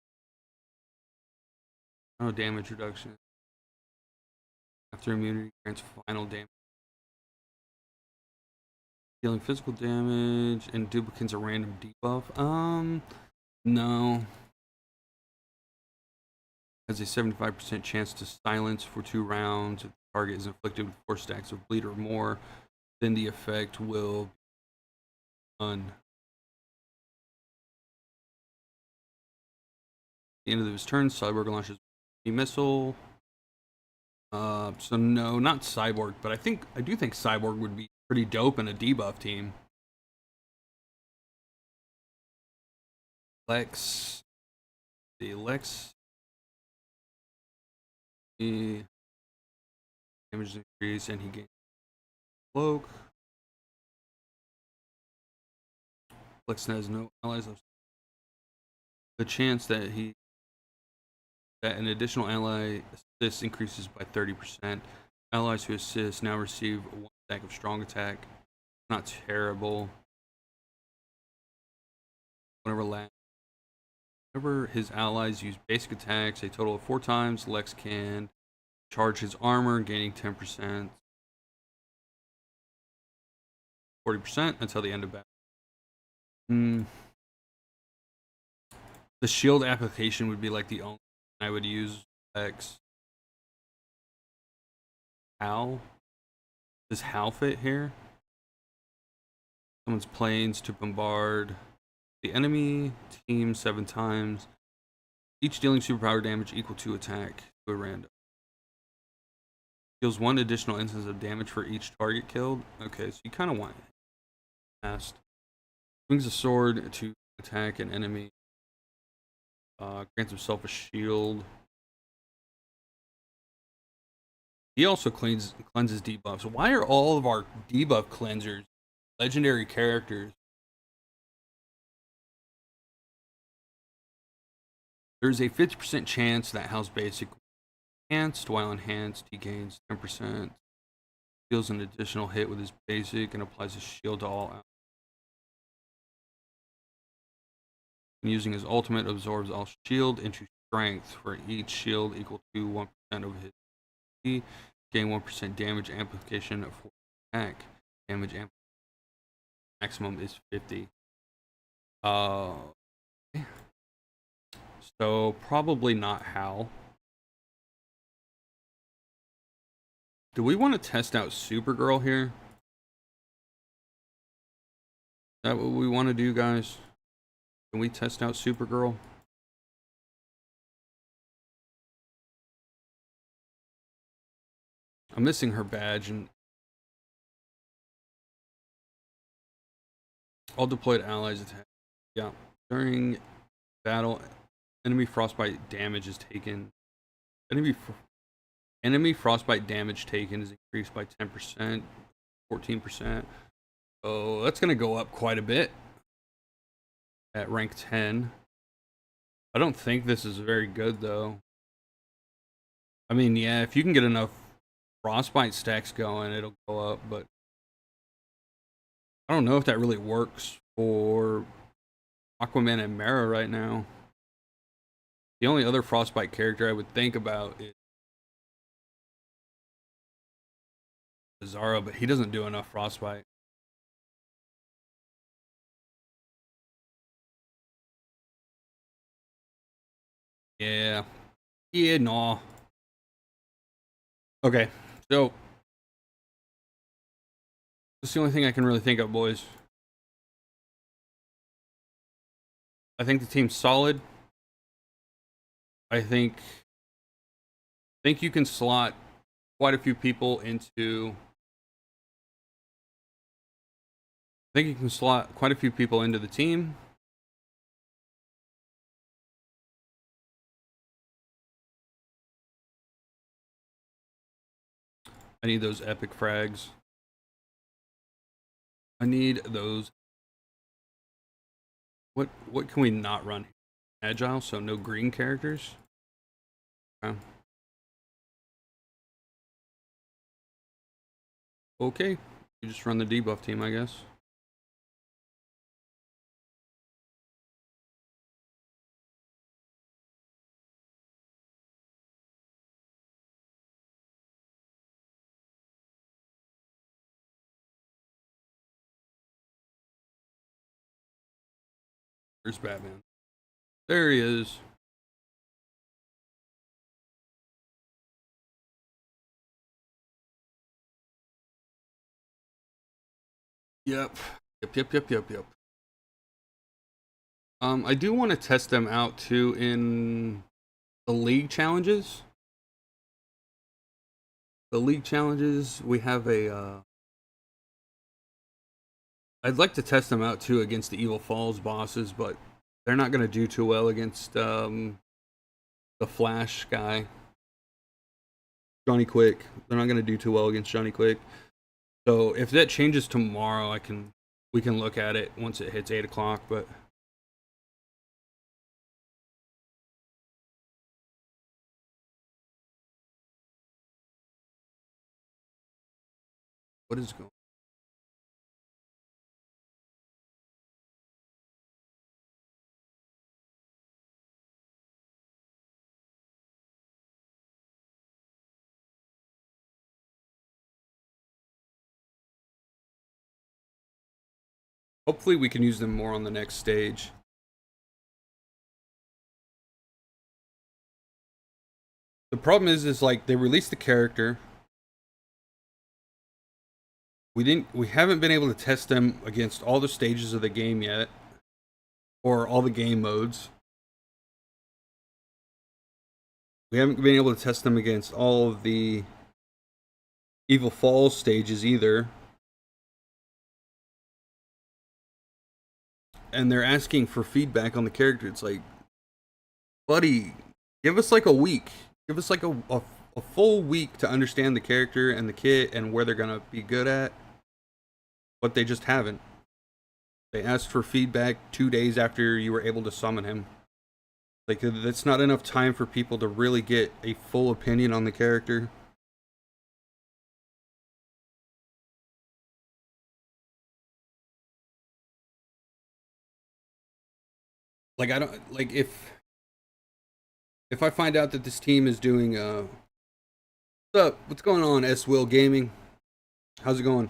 Speaker 1: No damage reduction. After immunity grants final damage. Dealing physical damage and duplicates a random debuff. No. Has a 75% chance to silence for 2 rounds. If the target is inflicted with 4 stacks of bleed or more, then the effect will be done. At the end of his turn, Cyborg launches a missile. So no, not Cyborg, but I do think Cyborg would be pretty dope in a debuff team. Lex. The Lex. The damage increase and he gains cloak. Lex has no allies. The chance that an additional ally assist increases by 30%. Allies who assist now receive 1 stack of strong attack. Not terrible. Whenever his allies use basic attacks a total of 4 times, Lex can charge his armor, gaining 10%, 40% until the end of battle. The shield application would be like the only I would use. Lex. Hal? Does Hal fit here? Someone's planes to bombard the enemy team 7 times, each dealing superpower damage equal to attack to a random. Deals 1 additional instance of damage for each target killed. Okay, so you kind of want it fast. Swings a sword to attack an enemy. Grants himself a shield. He also cleanses debuffs. Why are all of our debuff cleansers legendary characters? There's a 50% chance that Hal's basic enhanced. While enhanced, he gains 10%. Deals an additional hit with his basic and applies a shield to all. Using his ultimate, absorbs all shield into strength for each shield equal to 1% of his HP. Gain 1% damage amplification for attack. Damage amplification maximum is 50. So probably not Hal. Do we want to test out Supergirl here? Is that what we want to do, guys? Can we test out Supergirl? I'm missing her badge and all deployed allies attack. Yeah. During battle, enemy frostbite damage is taken. Enemy frostbite damage taken is increased by 10%, 14%. Oh, that's going to go up quite a bit at rank 10. I don't think this is very good, though. I mean, yeah, if you can get enough frostbite stacks going, it'll go up, but I don't know if that really works for Aquaman and Mera right now. The only other frostbite character I would think about is Zara, but he doesn't do enough frostbite. Yeah. Yeah, no. Okay, so that's the only thing I can really think of, boys. I think the team's solid. I think you can slot quite a few people into. I think you can slot quite a few people into the team. I need those epic frags. I need those. What can we not run? Agile, so no green characters. Okay. Okay. You just run the debuff team, I guess. Where's Batman? There he is. Yep. Yep. I do want to test them out too in the league challenges. The league challenges, we have a. I'd like to test them out too against the Evil Falls bosses, but they're not going to do too well against the Flash guy, Johnny Quick. They're not going to do too well against Johnny Quick. So if that changes tomorrow, we can look at it once it hits 8 o'clock. But what is going? Hopefully, we can use them more on the next stage. The problem is like they released the character. We haven't been able to test them against all the stages of the game yet, or all the game modes. We haven't been able to test them against all of the Evil Falls stages either. And they're asking for feedback on the character. It's like, buddy, give us like a week. Give us like a full week to understand the character and the kit and where they're gonna be good at. But they just haven't. They asked for feedback 2 days after you were able to summon him.
Speaker 2: Like that's not enough time for people to really get a full opinion on the character. Like I don't like if I find out that this team is doing what's up? What's going on, S Will Gaming? How's it going?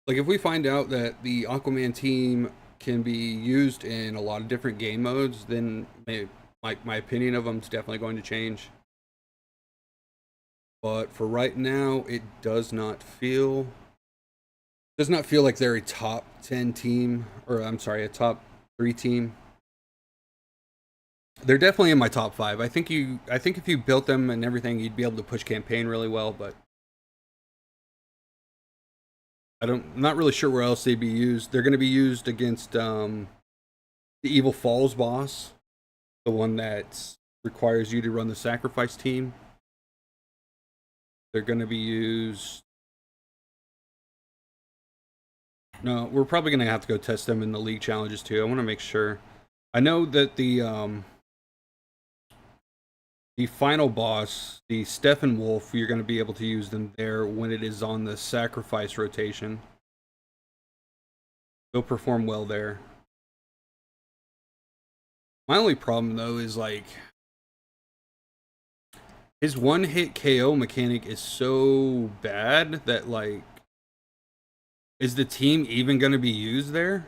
Speaker 2: Like if we find out that the Aquaman team can be used in a lot of different game modes, then my opinion of them is definitely going to change. But for right now, it does not feel like they're a top 10 team, or I'm sorry, a top 3 team. They're definitely in my top 5. I think if you built them and everything, you'd be able to push campaign really well, but I'm not really sure where else they'd be used. They're going to be used against the Evil Falls boss, the one that requires you to run the sacrifice team. They're going to be used. No, we're probably going to have to go test them in the league challenges too. I want to make sure. I know that the final boss, the Stephen Wolf, you're going to be able to use them there when it is on the sacrifice rotation. They'll perform well there. My only problem though is like his one hit KO mechanic is so bad that like is the team even going to be used there?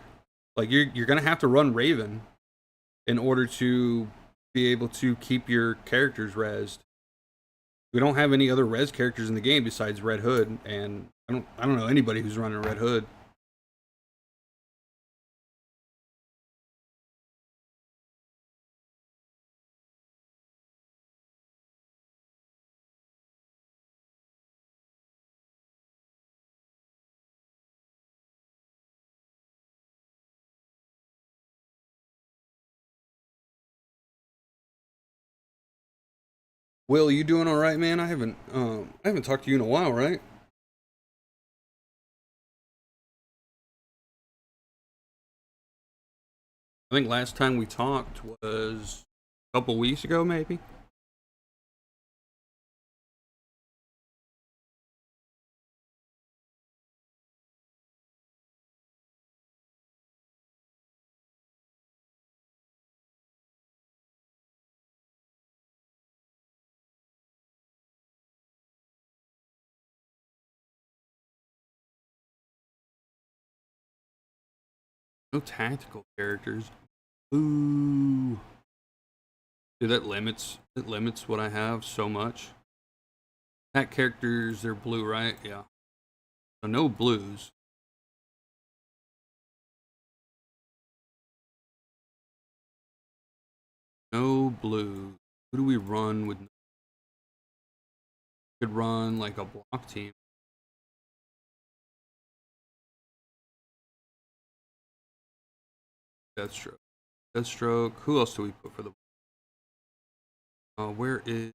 Speaker 2: Like you're going to have to run Raven in order to be able to keep your characters rezzed. We don't have any other res characters in the game besides Red Hood, and I don't know anybody who's running Red Hood. Will, you doing all right, man? I haven't talked to you in a while, right? I think last time we talked was a couple weeks ago, maybe. No tactical characters. Ooh, dude, that limits what I have so much. Attack characters, they're blue, right? Yeah. So no blues. No blues. Who do we run with? Could run like a block team. Deathstroke. Deathstroke. Who else do we put for the? Where is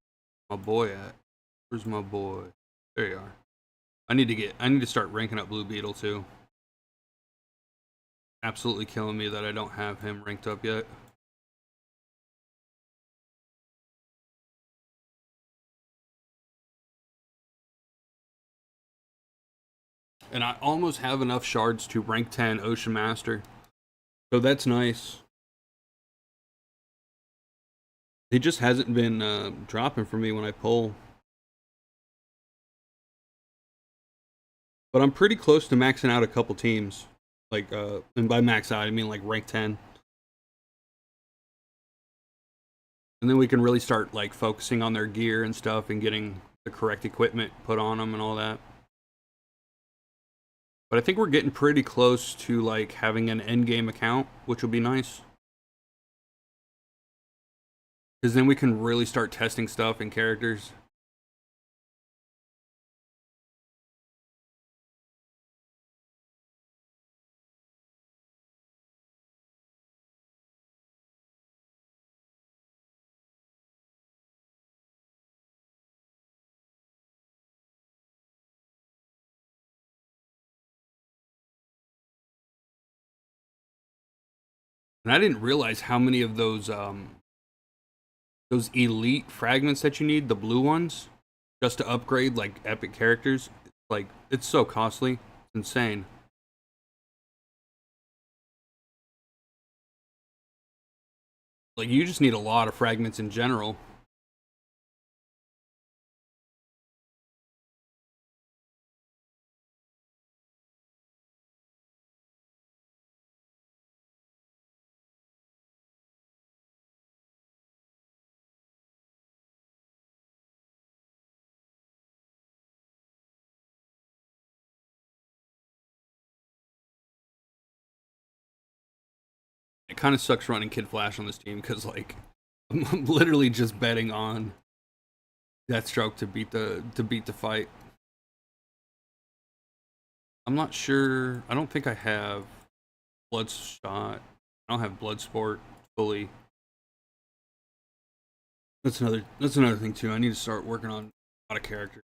Speaker 2: my boy at? Where's my boy? There you are. I need to start ranking up Blue Beetle too. Absolutely killing me that I don't have him ranked up yet. And I almost have enough shards to rank 10 Ocean Master. So that's nice. He just hasn't been dropping for me when I pull. But I'm pretty close to maxing out a couple teams. Like, and by max out, I mean like rank 10. And then we can really start like focusing on their gear and stuff and getting the correct equipment put on them and all that. But I think we're getting pretty close to like having an end game account, which will be nice. Because then we can really start testing stuff and characters. And I didn't realize how many of those elite fragments that you need, the blue ones, just to upgrade like epic characters. Like it's so costly, it's insane. Like you just need a lot of fragments in general. It kind of sucks running Kid Flash on this team because like I'm literally just betting on Deathstroke to beat the fight. I'm not sure. I don't think I have Bloodshot. I don't have Bloodsport fully. That's another thing too. I need to start working on a lot of characters.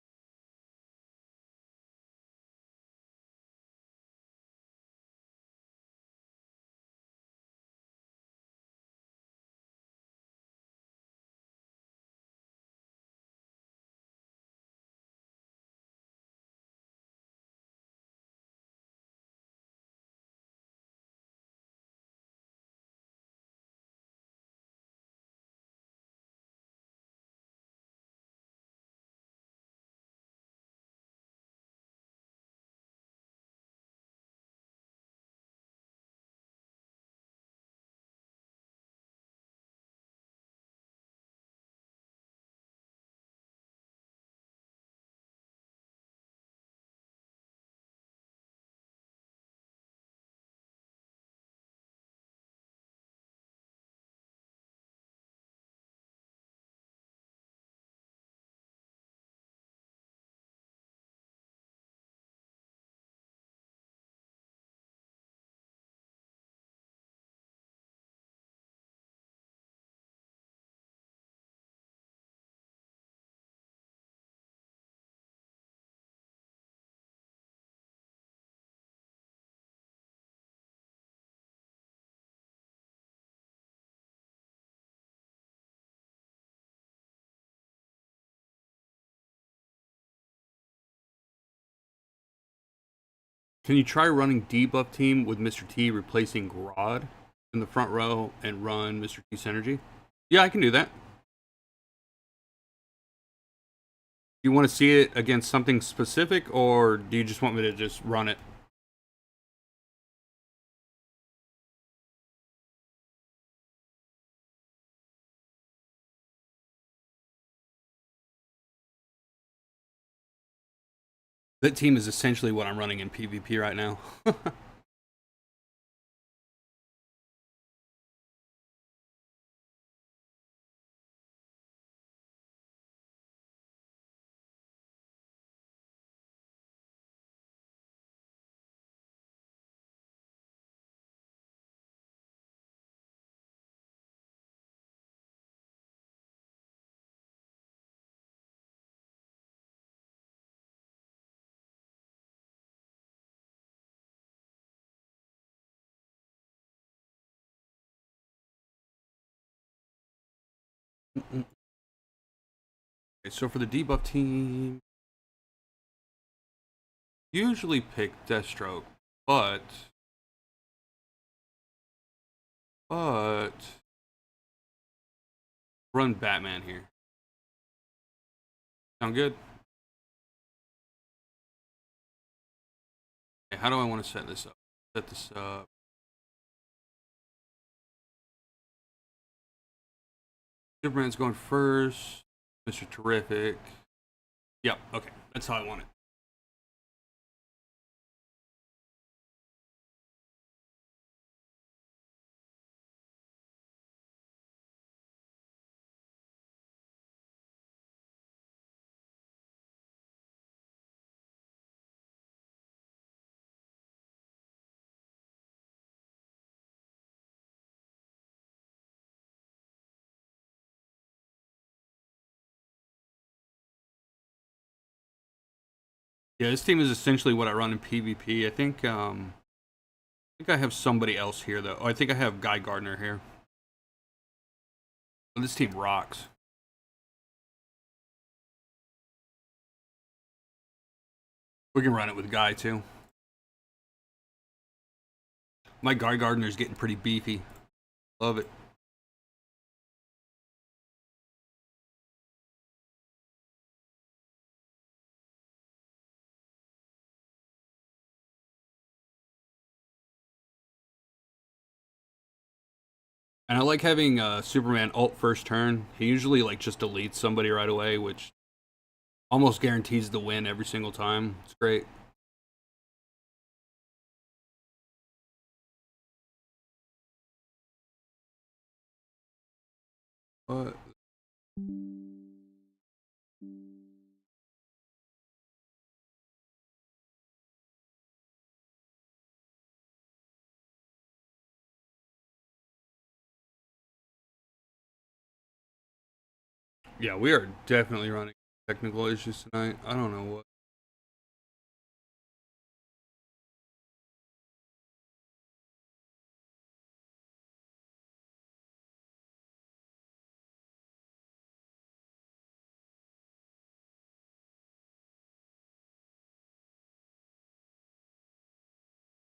Speaker 2: Can you try running debuff team with Mr. T replacing Grodd in the front row and run Mr. T synergy? Yeah, I can do that. Do you want to see it against something specific, or do you just want me to just run it? That team is essentially what I'm running in PvP right now. Okay, so for the debuff team, usually pick Deathstroke, but but run Batman here. Sound good? Okay, how do I want to set this up? Set this up. Superman's going first. Mr. Terrific. Yep, okay. That's how I want it. Yeah, this team is essentially what I run in PvP. I think think I have somebody else here though. Oh, I think I have Guy Gardner here. Oh, this team rocks. We can run it with Guy too. My Guy Gardner's getting pretty beefy. Love it. And I like having Superman ult first turn. He usually like just deletes somebody right away, which almost guarantees the win every single time. It's great. But yeah, we are definitely running technical issues tonight. I don't know what.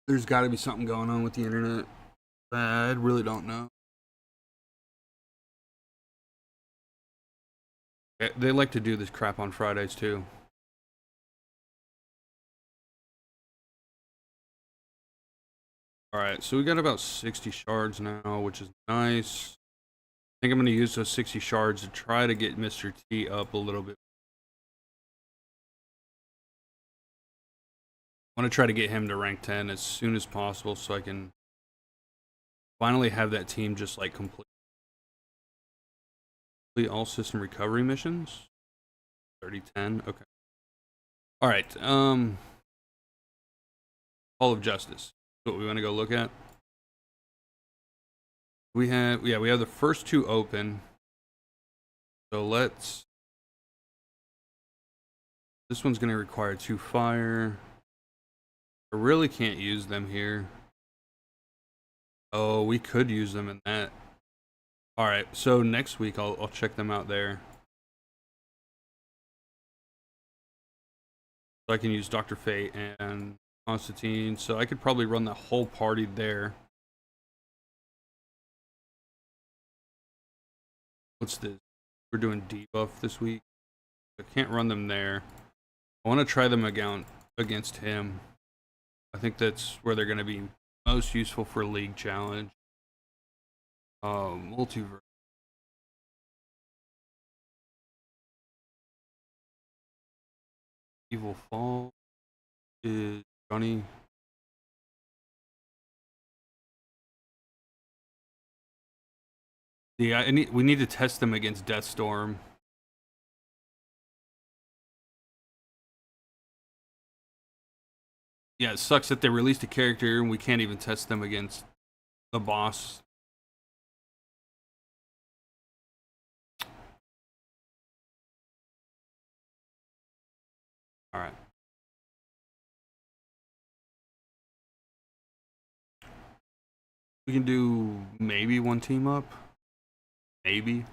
Speaker 2: There's got to be something going on with the internet. I really don't know. They like to do this crap on Fridays too. Alright, so we got about 60 shards now, which is nice. I think I'm going to use those 60 shards to try to get Mr. T up a little bit. I want to try to get him to rank 10 as soon as possible so I can finally have that team just like complete all system recovery missions. 30-10, okay. Alright, Hall of Justice. What we want to go look at. We have the first two open. So let's. This one's going to require 2 fire. I really can't use them here. Oh, we could use them in that. All right, so next week I'll check them out there. So I can use Dr. Fate and Constantine. So I could probably run the whole party there. What's this? We're doing debuff this week. I can't run them there. I want to try them against him. I think that's where they're going to be most useful for League Challenge. Multiverse. Evil Fall is Johnny. Yeah, we need to test them against Deathstorm. Yeah, it sucks that they released a character and we can't even test them against the boss. All right. We can do maybe one team up. Maybe.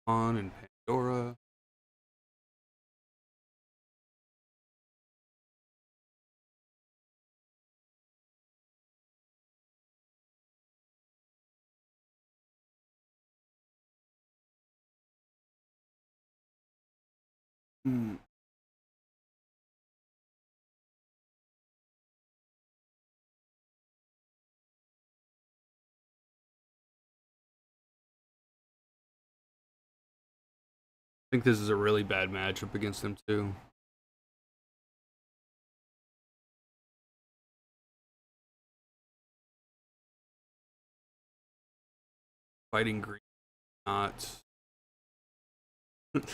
Speaker 2: On and Pandora. Hmm. I think this is a really bad matchup against them too. Fighting green, not.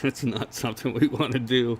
Speaker 2: That's not something we want to do.